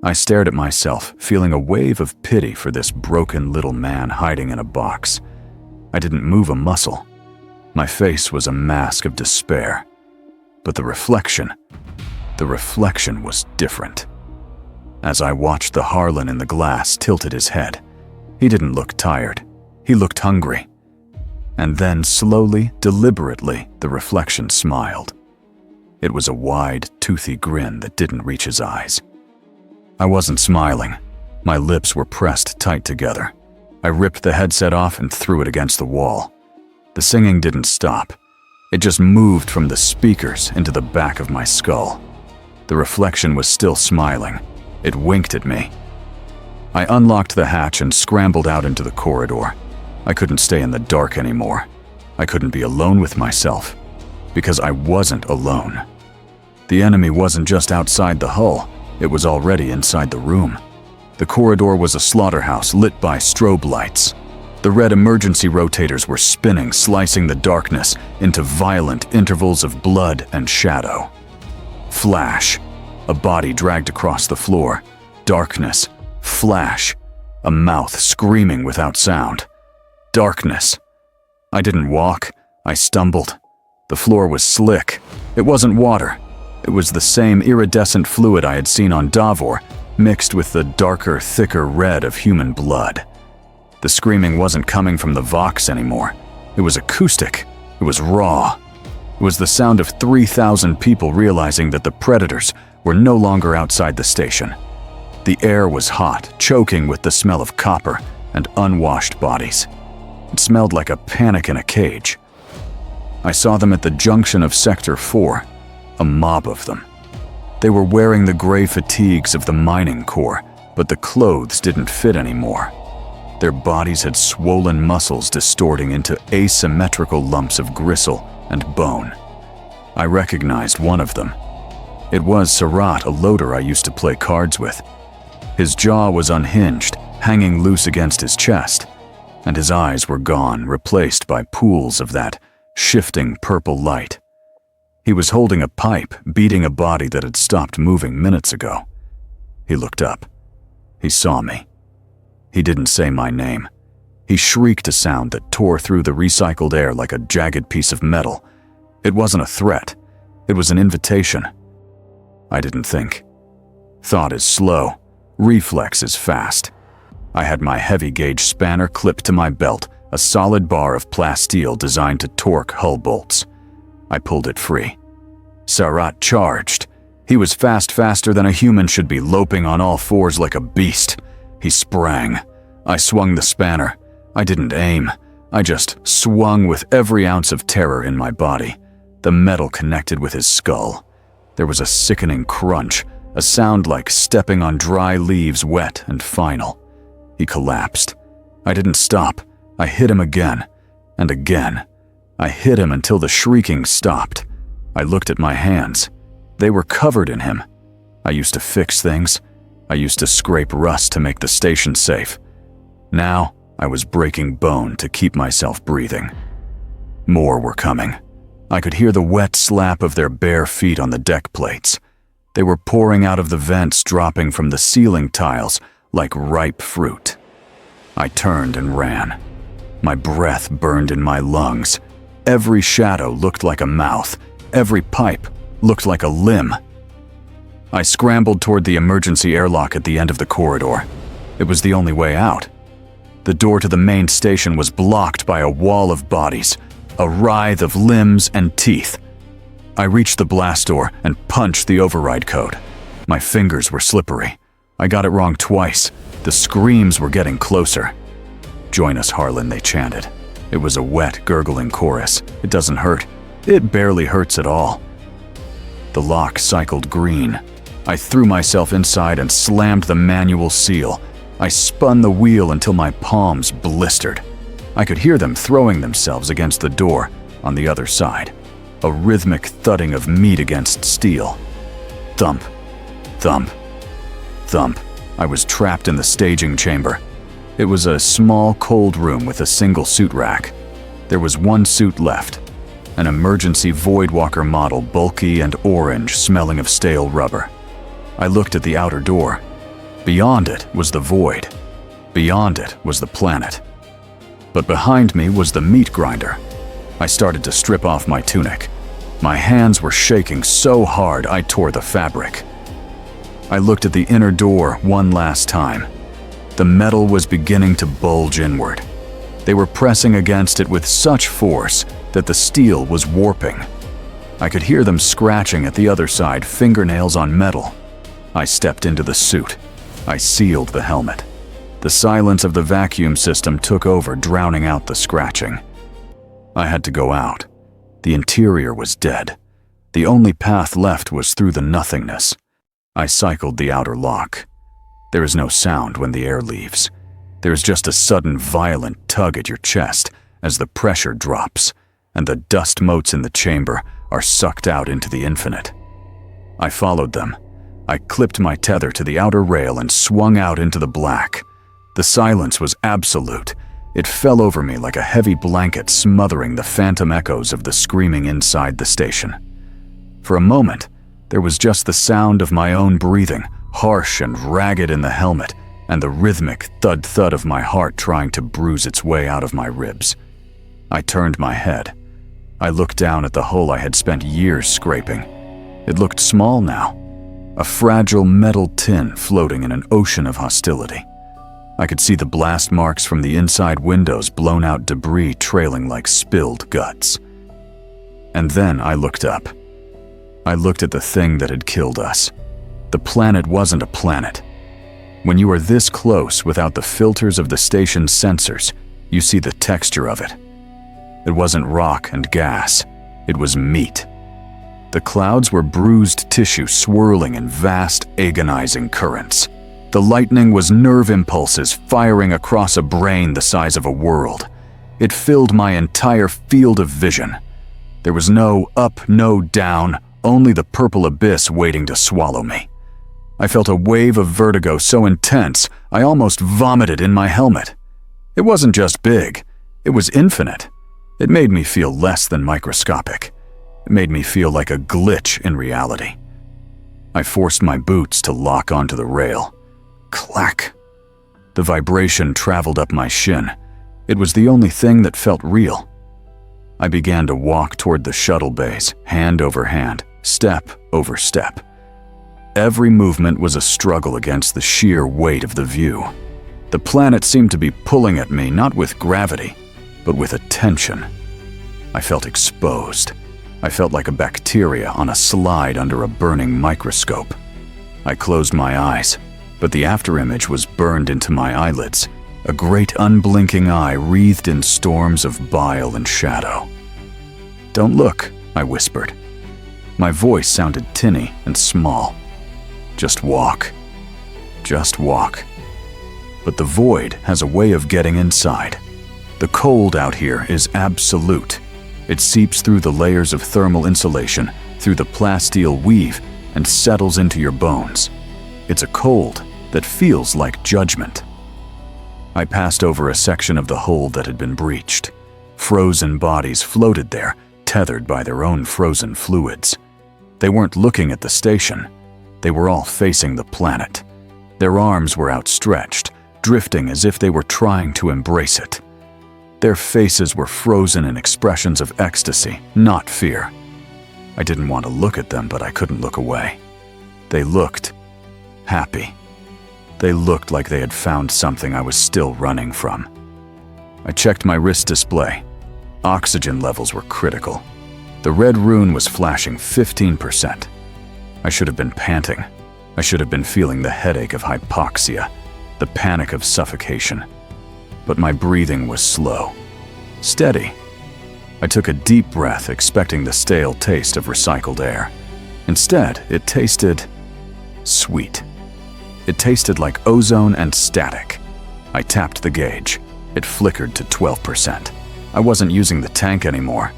I stared at myself, feeling a wave of pity for this broken little man hiding in a box. I didn't move a muscle. My face was a mask of despair. But the reflection was different. As I watched the Harlan in the glass tilted his head, he didn't look tired. He looked hungry. And then slowly, deliberately, the reflection smiled. It was a wide, toothy grin that didn't reach his eyes. I wasn't smiling. My lips were pressed tight together. I ripped the headset off and threw it against the wall. The singing didn't stop. It just moved from the speakers into the back of my skull. The reflection was still smiling. It winked at me. I unlocked the hatch and scrambled out into the corridor. I couldn't stay in the dark anymore. I couldn't be alone with myself, because I wasn't alone. The enemy wasn't just outside the hull, it was already inside the room. The corridor was a slaughterhouse lit by strobe lights. The red emergency rotators were spinning, slicing the darkness into violent intervals of blood and shadow. Flash. A body dragged across the floor. Darkness. Flash. A mouth screaming without sound. Darkness. I didn't walk. I stumbled. The floor was slick. It wasn't water. It was the same iridescent fluid I had seen on Davor, mixed with the darker, thicker red of human blood. The screaming wasn't coming from the Vox anymore. It was acoustic. It was raw. It was the sound of 3,000 people realizing that the predators were no longer outside the station. The air was hot, choking with the smell of copper and unwashed bodies. It smelled like a panic in a cage. I saw them at the junction of Sector 4, a mob of them. They were wearing the gray fatigues of the mining corps, but the clothes didn't fit anymore. Their bodies had swollen muscles distorting into asymmetrical lumps of gristle and bone. I recognized one of them. It was Sarat, a loader I used to play cards with. His jaw was unhinged, hanging loose against his chest, and his eyes were gone, replaced by pools of that shifting purple light. He was holding a pipe, beating a body that had stopped moving minutes ago. He looked up. He saw me. He didn't say my name. He shrieked a sound that tore through the recycled air like a jagged piece of metal. It wasn't a threat. It was an invitation. I didn't think. Thought is slow. Reflex is fast. I had my heavy-gauge spanner clipped to my belt, a solid bar of plasteel designed to torque hull bolts. I pulled it free. Sarat charged. He was faster than a human should be, loping on all fours like a beast. He sprang. I swung the spanner. I didn't aim. I just swung with every ounce of terror in my body. The metal connected with his skull. There was a sickening crunch, a sound like stepping on dry leaves, wet and final. He collapsed. I didn't stop. I hit him again, and again. I hit him until the shrieking stopped. I looked at my hands. They were covered in him. I used to fix things. I used to scrape rust to make the station safe. Now, I was breaking bone to keep myself breathing. More were coming. I could hear the wet slap of their bare feet on the deck plates. They were pouring out of the vents, dropping from the ceiling tiles like ripe fruit. I turned and ran. My breath burned in my lungs. Every shadow looked like a mouth. Every pipe looked like a limb. I scrambled toward the emergency airlock at the end of the corridor. It was the only way out. The door to the main station was blocked by a wall of bodies, a writhe of limbs and teeth. I reached the blast door and punched the override code. My fingers were slippery. I got it wrong twice. The screams were getting closer. "Join us, Harlan," they chanted. It was a wet, gurgling chorus. It doesn't hurt. It barely hurts at all. The lock cycled green. I threw myself inside and slammed the manual seal. I spun the wheel until my palms blistered. I could hear them throwing themselves against the door on the other side. A rhythmic thudding of meat against steel. Thump, thump, thump. I was trapped in the staging chamber. It was a small, cold room with a single suit rack. There was one suit left, an emergency Voidwalker model, bulky and orange, smelling of stale rubber. I looked at the outer door. Beyond it was the void. Beyond it was the planet. But behind me was the meat grinder. I started to strip off my tunic. My hands were shaking so hard I tore the fabric. I looked at the inner door one last time. The metal was beginning to bulge inward. They were pressing against it with such force that the steel was warping. I could hear them scratching at the other side, fingernails on metal. I stepped into the suit. I sealed the helmet. The silence of the vacuum system took over, drowning out the scratching. I had to go out. The interior was dead. The only path left was through the nothingness. I cycled the outer lock. There is no sound when the air leaves. There is just a sudden violent tug at your chest as the pressure drops, and the dust motes in the chamber are sucked out into the infinite. I followed them. I clipped my tether to the outer rail and swung out into the black. The silence was absolute. It fell over me like a heavy blanket, smothering the phantom echoes of the screaming inside the station. For a moment, there was just the sound of my own breathing, harsh and ragged in the helmet, and the rhythmic thud-thud of my heart trying to bruise its way out of my ribs. I turned my head. I looked down at the hull I had spent years scraping. It looked small now, a fragile metal tin floating in an ocean of hostility. I could see the blast marks from the inside windows, blown out debris trailing like spilled guts. And then I looked up. I looked at the thing that had killed us. The planet wasn't a planet. When you are this close without the filters of the station's sensors, you see the texture of it. It wasn't rock and gas. It was meat. The clouds were bruised tissue swirling in vast, agonizing currents. The lightning was nerve impulses firing across a brain the size of a world. It filled my entire field of vision. There was no up, no down, only the purple abyss waiting to swallow me. I felt a wave of vertigo so intense, I almost vomited in my helmet. It wasn't just big, it was infinite. It made me feel less than microscopic. It made me feel like a glitch in reality. I forced my boots to lock onto the rail. Clack. The vibration traveled up my shin. It was the only thing that felt real. I began to walk toward the shuttle bays, hand over hand, step over step. Every movement was a struggle against the sheer weight of the view. The planet seemed to be pulling at me, not with gravity, but with a tension. I felt exposed. I felt like a bacteria on a slide under a burning microscope. I closed my eyes, but the afterimage was burned into my eyelids, a great unblinking eye wreathed in storms of bile and shadow. "Don't look," I whispered. My voice sounded tinny and small. "Just walk. Just walk." But the void has a way of getting inside. The cold out here is absolute. It seeps through the layers of thermal insulation, through the plasteel weave, and settles into your bones. It's a cold that feels like judgment. I passed over a section of the hull that had been breached. Frozen bodies floated there, tethered by their own frozen fluids. They weren't looking at the station. They were all facing the planet. Their arms were outstretched, drifting as if they were trying to embrace it. Their faces were frozen in expressions of ecstasy, not fear. I didn't want to look at them, but I couldn't look away. They looked happy. They looked like they had found something I was still running from. I checked my wrist display. Oxygen levels were critical. The red rune was flashing 15%. I should have been panting. I should have been feeling the headache of hypoxia, the panic of suffocation. But my breathing was slow, steady. I took a deep breath, expecting the stale taste of recycled air. Instead, it tasted sweet. It tasted like ozone and static. I tapped the gauge. It flickered to 12%. I wasn't using the tank anymore.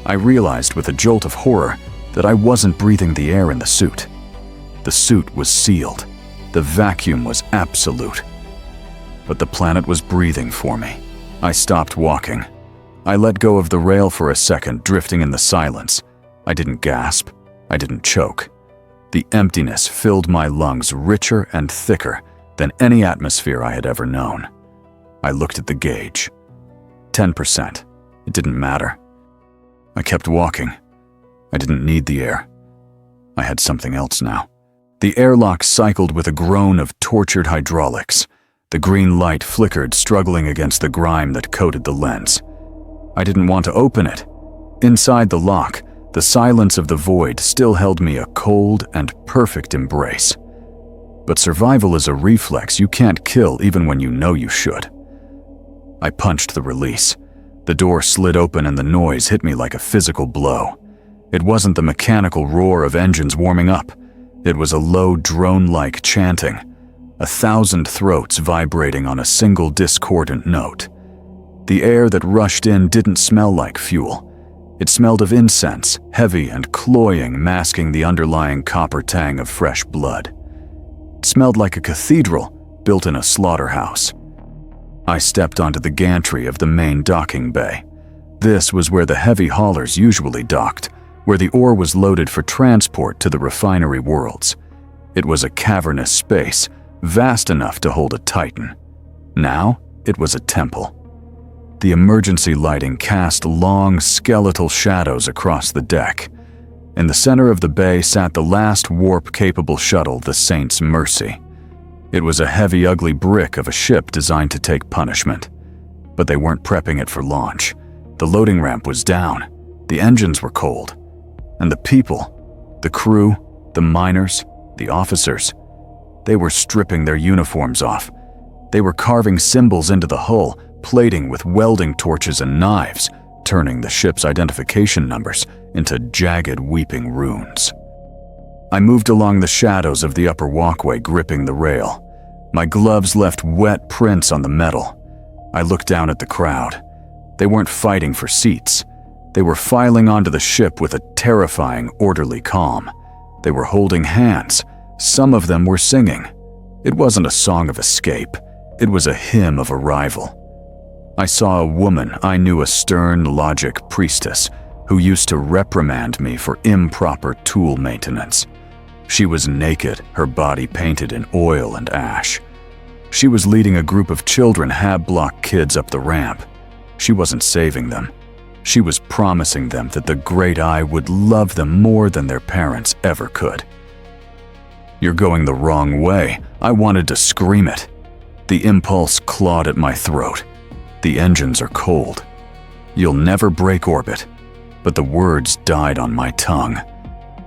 I realized with a jolt of horror that I wasn't breathing the air in the suit. The suit was sealed. The vacuum was absolute. But the planet was breathing for me. I stopped walking. I let go of the rail for a second, drifting in the silence. I didn't gasp. I didn't choke. The emptiness filled my lungs richer and thicker than any atmosphere I had ever known. I looked at the gauge. 10%. It didn't matter. I kept walking. I didn't need the air. I had something else now. The airlock cycled with a groan of tortured hydraulics. The green light flickered, struggling against the grime that coated the lens. I didn't want to open it. Inside the lock, the silence of the void still held me a cold and perfect embrace. But survival is a reflex you can't kill even when you know you should. I punched the release. The door slid open and the noise hit me like a physical blow. It wasn't the mechanical roar of engines warming up. It was a low drone-like chanting, 1,000 throats vibrating on a single discordant note. The air that rushed in didn't smell like fuel. It smelled of incense, heavy and cloying, masking the underlying copper tang of fresh blood. It smelled like a cathedral built in a slaughterhouse. I stepped onto the gantry of the main docking bay. This was where the heavy haulers usually docked, where the ore was loaded for transport to the refinery worlds. It was a cavernous space, vast enough to hold a titan. Now, it was a temple. The emergency lighting cast long, skeletal shadows across the deck. In the center of the bay sat the last warp-capable shuttle, the Saint's Mercy. It was a heavy, ugly brick of a ship designed to take punishment. But they weren't prepping it for launch. The loading ramp was down. The engines were cold. And the people, the crew, the miners, the officers, they were stripping their uniforms off. They were carving symbols into the hull, plating with welding torches and knives, turning the ship's identification numbers into jagged, weeping runes. I moved along the shadows of the upper walkway, gripping the rail. My gloves left wet prints on the metal. I looked down at the crowd. They weren't fighting for seats. They were filing onto the ship with a terrifying, orderly calm. They were holding hands. Some of them were singing. It wasn't a song of escape. It was a hymn of arrival. I saw a woman I knew, a stern logic priestess, who used to reprimand me for improper tool maintenance. She was naked, her body painted in oil and ash. She was leading a group of children, hab-block kids, up the ramp. She wasn't saving them. She was promising them that the Great Eye would love them more than their parents ever could. "You're going the wrong way." I wanted to scream it. The impulse clawed at my throat. "The engines are cold. You'll never break orbit." But the words died on my tongue.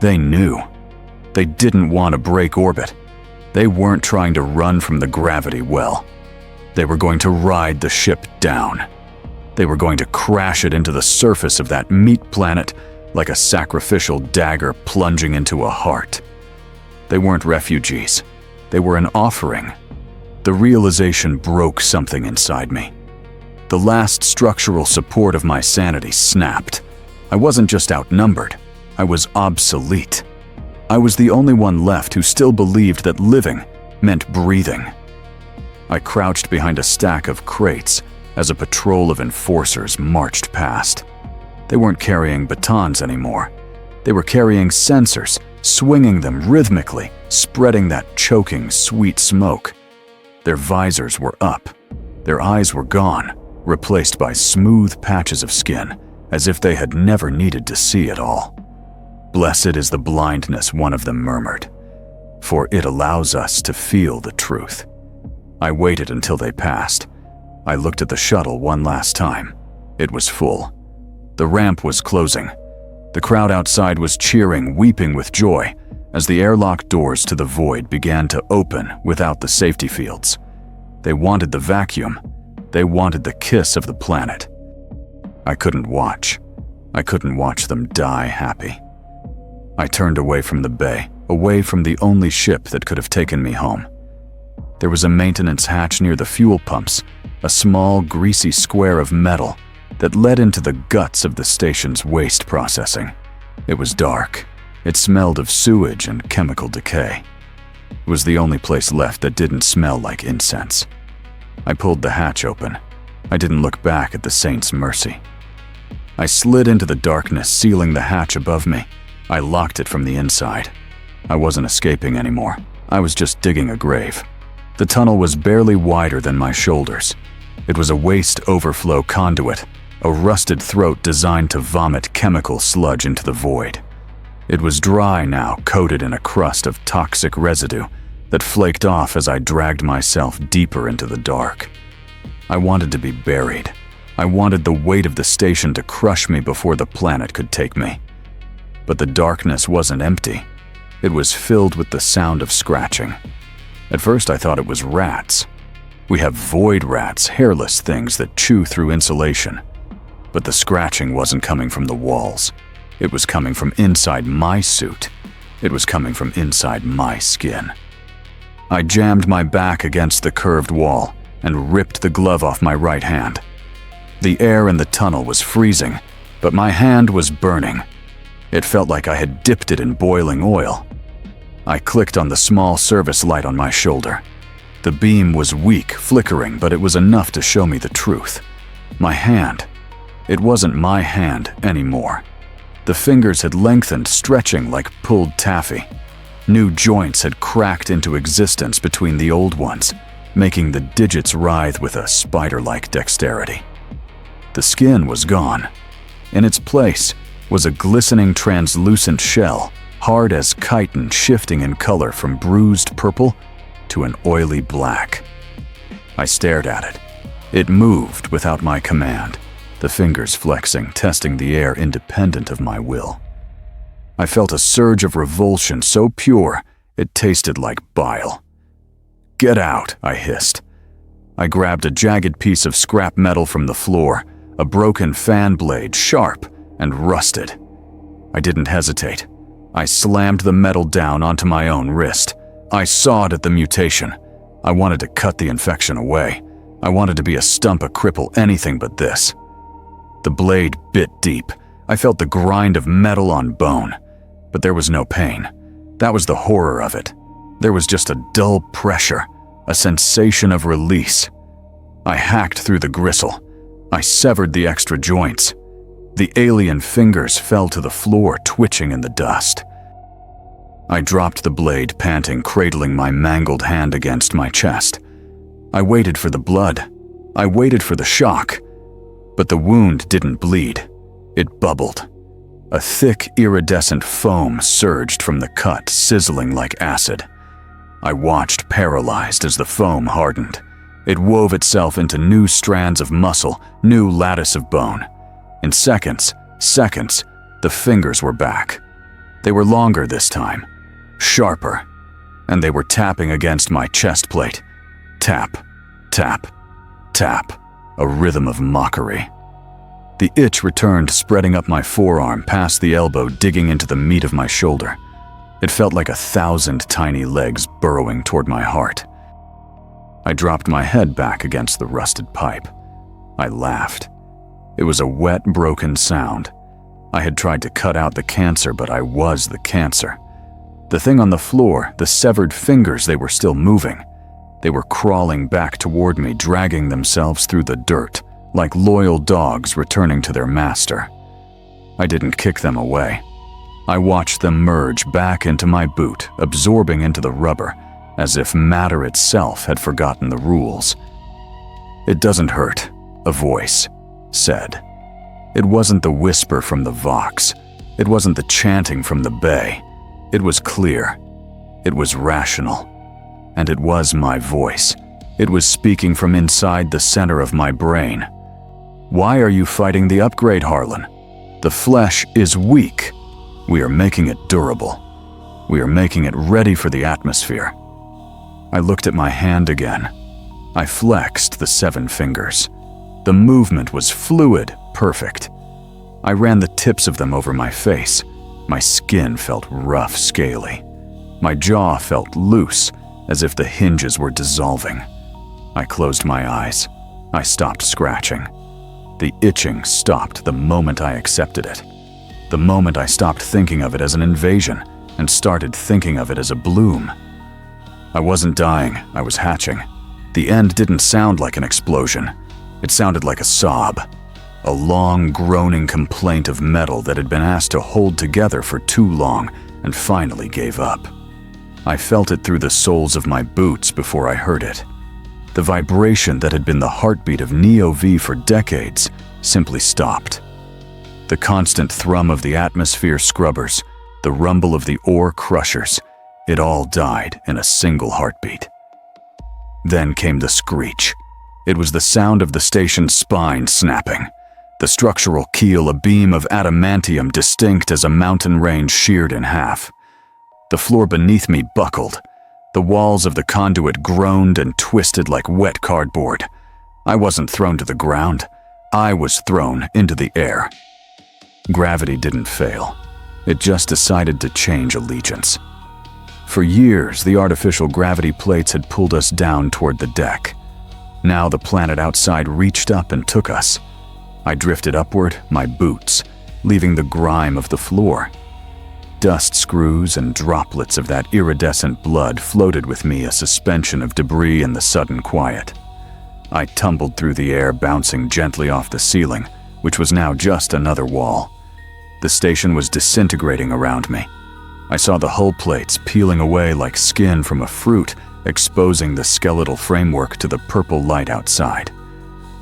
They knew. They didn't want to break orbit. They weren't trying to run from the gravity well. They were going to ride the ship down. They were going to crash it into the surface of that meat planet like a sacrificial dagger plunging into a heart. They weren't refugees. They were an offering. The realization broke something inside me. The last structural support of my sanity snapped. I wasn't just outnumbered. I was obsolete. I was the only one left who still believed that living meant breathing. I crouched behind a stack of crates as a patrol of enforcers marched past. They weren't carrying batons anymore. They were carrying sensors, swinging them rhythmically, spreading that choking, sweet smoke. Their visors were up. Their eyes were gone, replaced by smooth patches of skin, as if they had never needed to see at all. "Blessed is the blindness," one of them murmured, "for it allows us to feel the truth." I waited until they passed. I looked at the shuttle one last time. It was full. The ramp was closing. The crowd outside was cheering, weeping with joy, as the airlock doors to the void began to open without the safety fields. They wanted the vacuum. They wanted the kiss of the planet. I couldn't watch. I couldn't watch them die happy. I turned away from the bay, away from the only ship that could have taken me home. There was a maintenance hatch near the fuel pumps, a small, greasy square of metal that led into the guts of the station's waste processing. It was dark. It smelled of sewage and chemical decay. It was the only place left that didn't smell like incense. I pulled the hatch open. I didn't look back at the Saint's Mercy. I slid into the darkness, sealing the hatch above me. I locked it from the inside. I wasn't escaping anymore. I was just digging a grave. The tunnel was barely wider than my shoulders. It was a waste overflow conduit, a rusted throat designed to vomit chemical sludge into the void. It was dry now, coated in a crust of toxic residue that flaked off as I dragged myself deeper into the dark. I wanted to be buried. I wanted the weight of the station to crush me before the planet could take me. But the darkness wasn't empty. It was filled with the sound of scratching. At first I thought it was rats. We have void rats, hairless things that chew through insulation. But the scratching wasn't coming from the walls. It was coming from inside my suit. It was coming from inside my skin. I jammed my back against the curved wall and ripped the glove off my right hand. The air in the tunnel was freezing, but my hand was burning. It felt like I had dipped it in boiling oil. I clicked on the small service light on my shoulder. The beam was weak, flickering, but it was enough to show me the truth. My hand. It wasn't my hand anymore. The fingers had lengthened, stretching like pulled taffy. New joints had cracked into existence between the old ones, making the digits writhe with a spider-like dexterity. The skin was gone. In its place was a glistening translucent shell, hard as chitin, shifting in color from bruised purple to an oily black. I stared at it. It moved without my command, the fingers flexing, testing the air independent of my will. I felt a surge of revulsion so pure it tasted like bile. "Get out," I hissed. I grabbed a jagged piece of scrap metal from the floor, a broken fan blade, sharp and rusted. I didn't hesitate. I slammed the metal down onto my own wrist. I sawed at the mutation. I wanted to cut the infection away. I wanted to be a stump, a cripple, anything but this. The blade bit deep. I felt the grind of metal on bone. But there was no pain. That was the horror of it. There was just a dull pressure, a sensation of release. I hacked through the gristle. I severed the extra joints. The alien fingers fell to the floor, twitching in the dust. I dropped the blade, panting, cradling my mangled hand against my chest. I waited for the blood. I waited for the shock. But the wound didn't bleed. It bubbled. A thick, iridescent foam surged from the cut, sizzling like acid. I watched, paralyzed, as the foam hardened. It wove itself into new strands of muscle, new lattice of bone. In seconds, the fingers were back. They were longer this time, sharper, and they were tapping against my chest plate. Tap, tap, tap, a rhythm of mockery. The itch returned, spreading up my forearm, past the elbow, digging into the meat of my shoulder. It felt like 1,000 tiny legs burrowing toward my heart. I dropped my head back against the rusted pipe. I laughed. It was a wet, broken sound. I had tried to cut out the cancer, but I was the cancer. The thing on the floor, the severed fingers, they were still moving. They were crawling back toward me, dragging themselves through the dirt, like loyal dogs returning to their master. I didn't kick them away. I watched them merge back into my boot, absorbing into the rubber, as if matter itself had forgotten the rules. "It doesn't hurt," a voice said. It wasn't the whisper from the Vox. It wasn't the chanting from the Bay. It was clear. It was rational. And it was my voice. It was speaking from inside the center of my brain. "Why are you fighting the upgrade, Harlan? The flesh is weak. We are making it durable. We are making it ready for the atmosphere." I looked at my hand again. I flexed the 7 fingers. The movement was fluid, perfect. I ran the tips of them over my face. My skin felt rough, scaly. My jaw felt loose, as if the hinges were dissolving. I closed my eyes. I stopped scratching. The itching stopped the moment I accepted it. The moment I stopped thinking of it as an invasion and started thinking of it as a bloom. I wasn't dying, I was hatching. The end didn't sound like an explosion. It sounded like a sob. A long, groaning complaint of metal that had been asked to hold together for too long and finally gave up. I felt it through the soles of my boots before I heard it. The vibration that had been the heartbeat of Neo-V for decades simply stopped. The constant thrum of the atmosphere scrubbers, the rumble of the ore crushers, it all died in a single heartbeat. Then came the screech. It was the sound of the station's spine snapping. The structural keel, a beam of adamantium distinct as a mountain range sheared in half. The floor beneath me buckled. The walls of the conduit groaned and twisted like wet cardboard. I wasn't thrown to the ground. I was thrown into the air. Gravity didn't fail. It just decided to change allegiance. For years, the artificial gravity plates had pulled us down toward the deck. Now the planet outside reached up and took us. I drifted upward, my boots, leaving the grime of the floor. dust screws and droplets of that iridescent blood floated with me, a suspension of debris in the sudden quiet. I tumbled through the air, bouncing gently off the ceiling, which was now just another wall. The station was disintegrating around me. I saw the hull plates peeling away like skin from a fruit, exposing the skeletal framework to the purple light outside.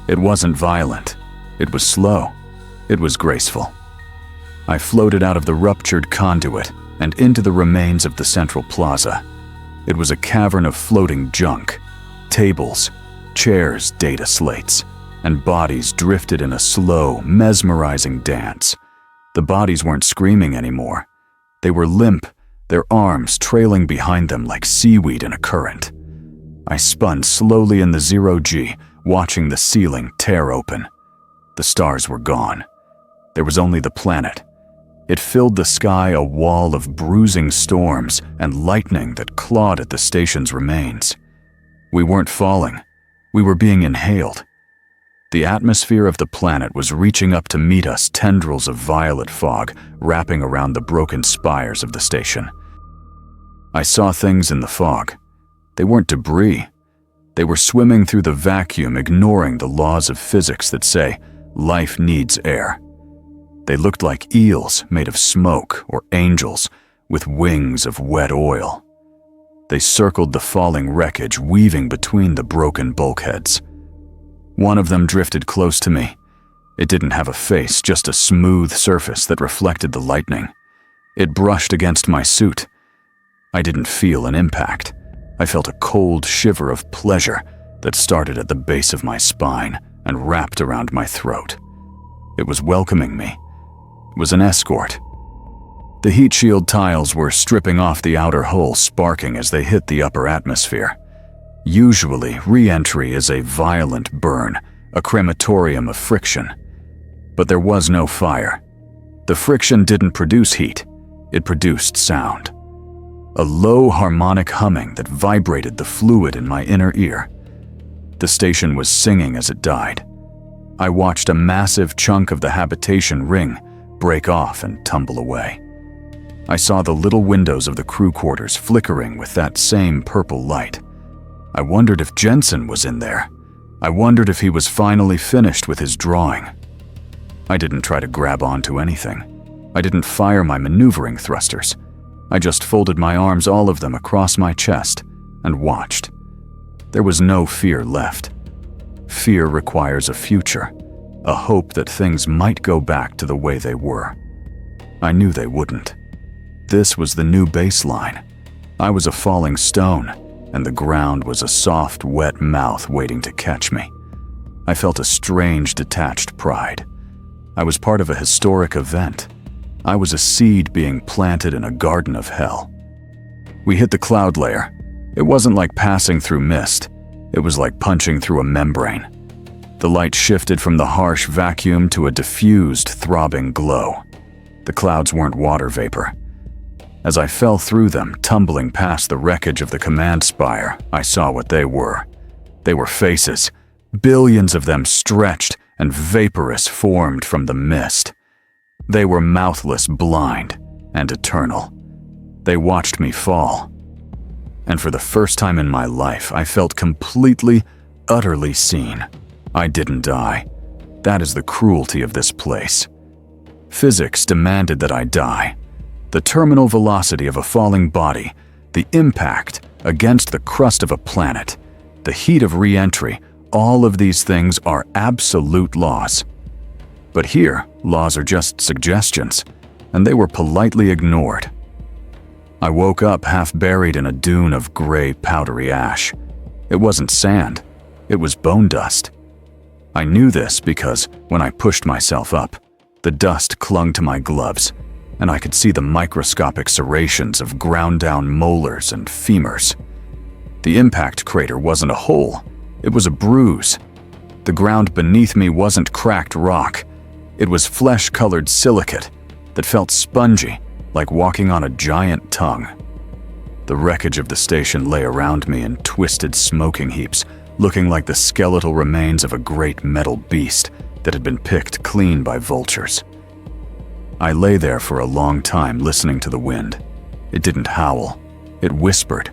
It wasn't violent. It was slow. It was graceful. I floated out of the ruptured conduit and into the remains of the central plaza. It was a cavern of floating junk, tables, chairs, data slates, and bodies drifted in a slow, mesmerizing dance. The bodies weren't screaming anymore. They were limp, their arms trailing behind them like seaweed in a current. I spun slowly in the zero-G, watching the ceiling tear open. The stars were gone. There was only the planet. It filled the sky, a wall of bruising storms and lightning that clawed at the station's remains. We weren't falling. We were being inhaled. The atmosphere of the planet was reaching up to meet us, tendrils of violet fog wrapping around the broken spires of the station. I saw things in the fog. They weren't debris. They were swimming through the vacuum, ignoring the laws of physics that say life needs air. They looked like eels made of smoke or angels with wings of wet oil. They circled the falling wreckage, weaving between the broken bulkheads. One of them drifted close to me. It didn't have a face, just a smooth surface that reflected the lightning. It brushed against my suit. I didn't feel an impact. I felt a cold shiver of pleasure that started at the base of my spine and wrapped around my throat. It was welcoming me. It was an escort. The heat shield tiles were stripping off the outer hull, sparking as they hit the upper atmosphere. Usually, re-entry is a violent burn, a crematorium of friction. But there was no fire. The friction didn't produce heat. It produced sound. A low harmonic humming that vibrated the fluid in my inner ear. The station was singing as it died. I watched a massive chunk of the habitation ring, break off and tumble away. I saw the little windows of the crew quarters flickering with that same purple light. I wondered if Jensen was in there. I wondered if he was finally finished with his drawing. I didn't try to grab onto anything. I didn't fire my maneuvering thrusters. I just folded my arms, all of them, across my chest and watched. There was no fear left. Fear requires a future, a hope that things might go back to the way they were. I knew they wouldn't. This was the new baseline. I was a falling stone, and the ground was a soft, wet mouth waiting to catch me. I felt a strange, detached pride. I was part of a historic event. I was a seed being planted in a garden of hell. We hit the cloud layer. It wasn't like passing through mist. It was like punching through a membrane. The light shifted from the harsh vacuum to a diffused, throbbing glow. The clouds weren't water vapor. As I fell through them, tumbling past the wreckage of the command spire, I saw what they were. They were faces, billions of them stretched and vaporous, formed from the mist. They were mouthless, blind, and eternal. They watched me fall. And for the first time in my life, I felt completely, utterly seen. I didn't die. That is the cruelty of this place. Physics demanded that I die. The terminal velocity of a falling body, the impact against the crust of a planet, the heat of re-entry, all of these things are absolute laws. But here, laws are just suggestions, and they were politely ignored. I woke up half buried in a dune of gray, powdery ash. It wasn't sand, it was bone dust. I knew this because when I pushed myself up, the dust clung to my gloves, and I could see the microscopic serrations of ground-down molars and femurs. The impact crater wasn't a hole, it was a bruise. The ground beneath me wasn't cracked rock, it was flesh-colored silicate that felt spongy, like walking on a giant tongue. The wreckage of the station lay around me in twisted smoking heaps, looking like the skeletal remains of a great metal beast that had been picked clean by vultures. I lay there for a long time listening to the wind. It didn't howl, it whispered.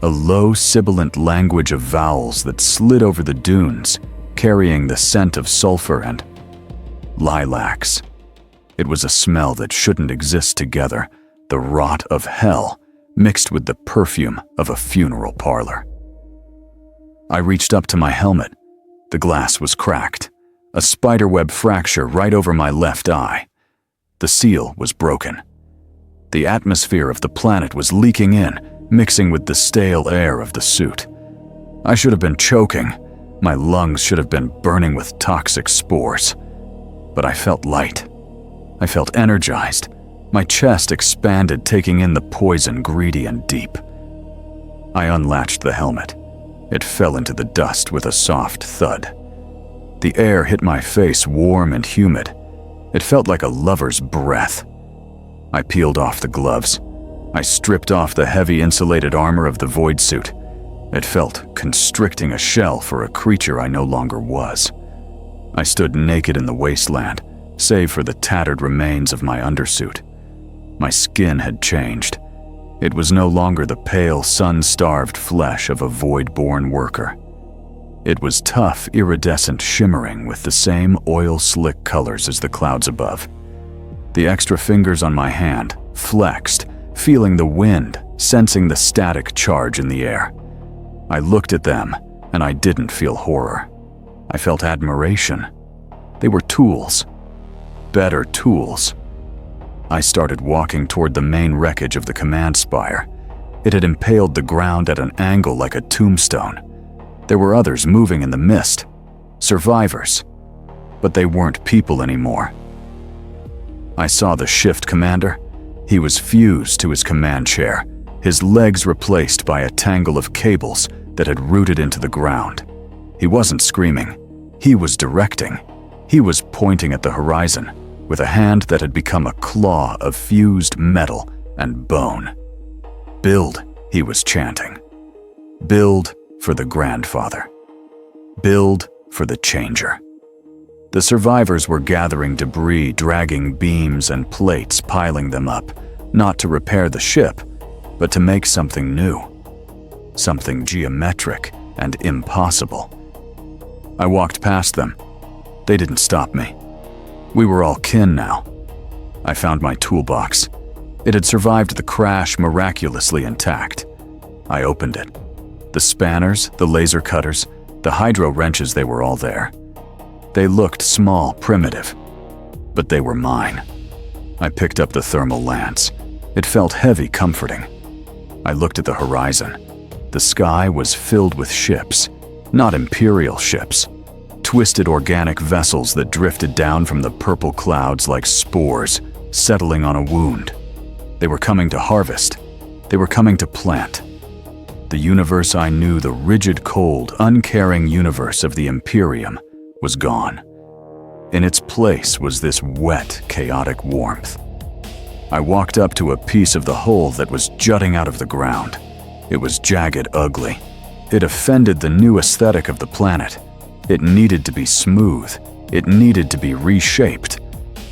A low, sibilant language of vowels that slid over the dunes, carrying the scent of sulfur and lilacs. It was a smell that shouldn't exist together, the rot of hell mixed with the perfume of a funeral parlor. I reached up to my helmet. The glass was cracked, a spiderweb fracture right over my left eye. The seal was broken. The atmosphere of the planet was leaking in, mixing with the stale air of the suit. I should have been choking. My lungs should have been burning with toxic spores. But I felt light. I felt energized. My chest expanded, taking in the poison greedy and deep. I unlatched the helmet. It fell into the dust with a soft thud. The air hit my face warm and humid. It felt like a lover's breath. I peeled off the gloves. I stripped off the heavy insulated armor of the void suit. It felt constricting a shell for a creature I no longer was. I stood naked in the wasteland, save for the tattered remains of my undersuit. My skin had changed. It was no longer the pale, sun-starved flesh of a void-born worker. It was tough, iridescent shimmering with the same oil-slick colors as the clouds above. The extra fingers on my hand flexed, feeling the wind, sensing the static charge in the air. I looked at them, and I didn't feel horror. I felt admiration. They were tools. Better tools. I started walking toward the main wreckage of the command spire. It had impaled the ground at an angle like a tombstone. There were others moving in the mist. Survivors. But they weren't people anymore. I saw the shift commander. He was fused to his command chair, his legs replaced by a tangle of cables that had rooted into the ground. He wasn't screaming. He was directing. He was pointing at the horizon, with a hand that had become a claw of fused metal and bone. Build, he was chanting. Build for the grandfather. Build for the changer. The survivors were gathering debris, dragging beams and plates, piling them up, not to repair the ship, but to make something new. Something geometric and impossible. I walked past them. They didn't stop me. We were all kin now. I found my toolbox. It had survived the crash miraculously intact. I opened it. The spanners, the laser cutters, the hydro wrenches, they were all there. They looked small, primitive, but they were mine. I picked up the thermal lance. It felt heavy, comforting. I looked at the horizon. The sky was filled with ships, not Imperial ships. Twisted organic vessels that drifted down from the purple clouds like spores, settling on a wound. They were coming to harvest. They were coming to plant. The universe I knew, the rigid, cold, uncaring universe of the Imperium, was gone. In its place was this wet, chaotic warmth. I walked up to a piece of the hull that was jutting out of the ground. It was jagged, ugly. It offended the new aesthetic of the planet. It needed to be smooth. It needed to be reshaped.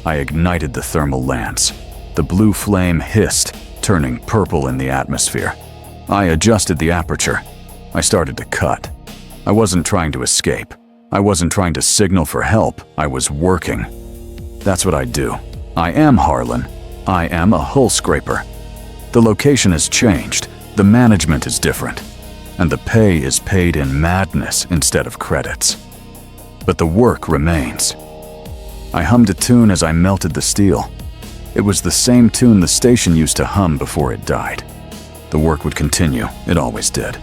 I ignited the thermal lance. The blue flame hissed, turning purple in the atmosphere. I adjusted the aperture. I started to cut. I wasn't trying to escape. I wasn't trying to signal for help. I was working. That's what I do. I am Harlan. I am a hull scraper. The location has changed. The management is different. And the pay is paid in madness instead of credits. But the work remains. I hummed a tune as I melted the steel. It was the same tune the station used to hum before it died. The work would continue. It always did.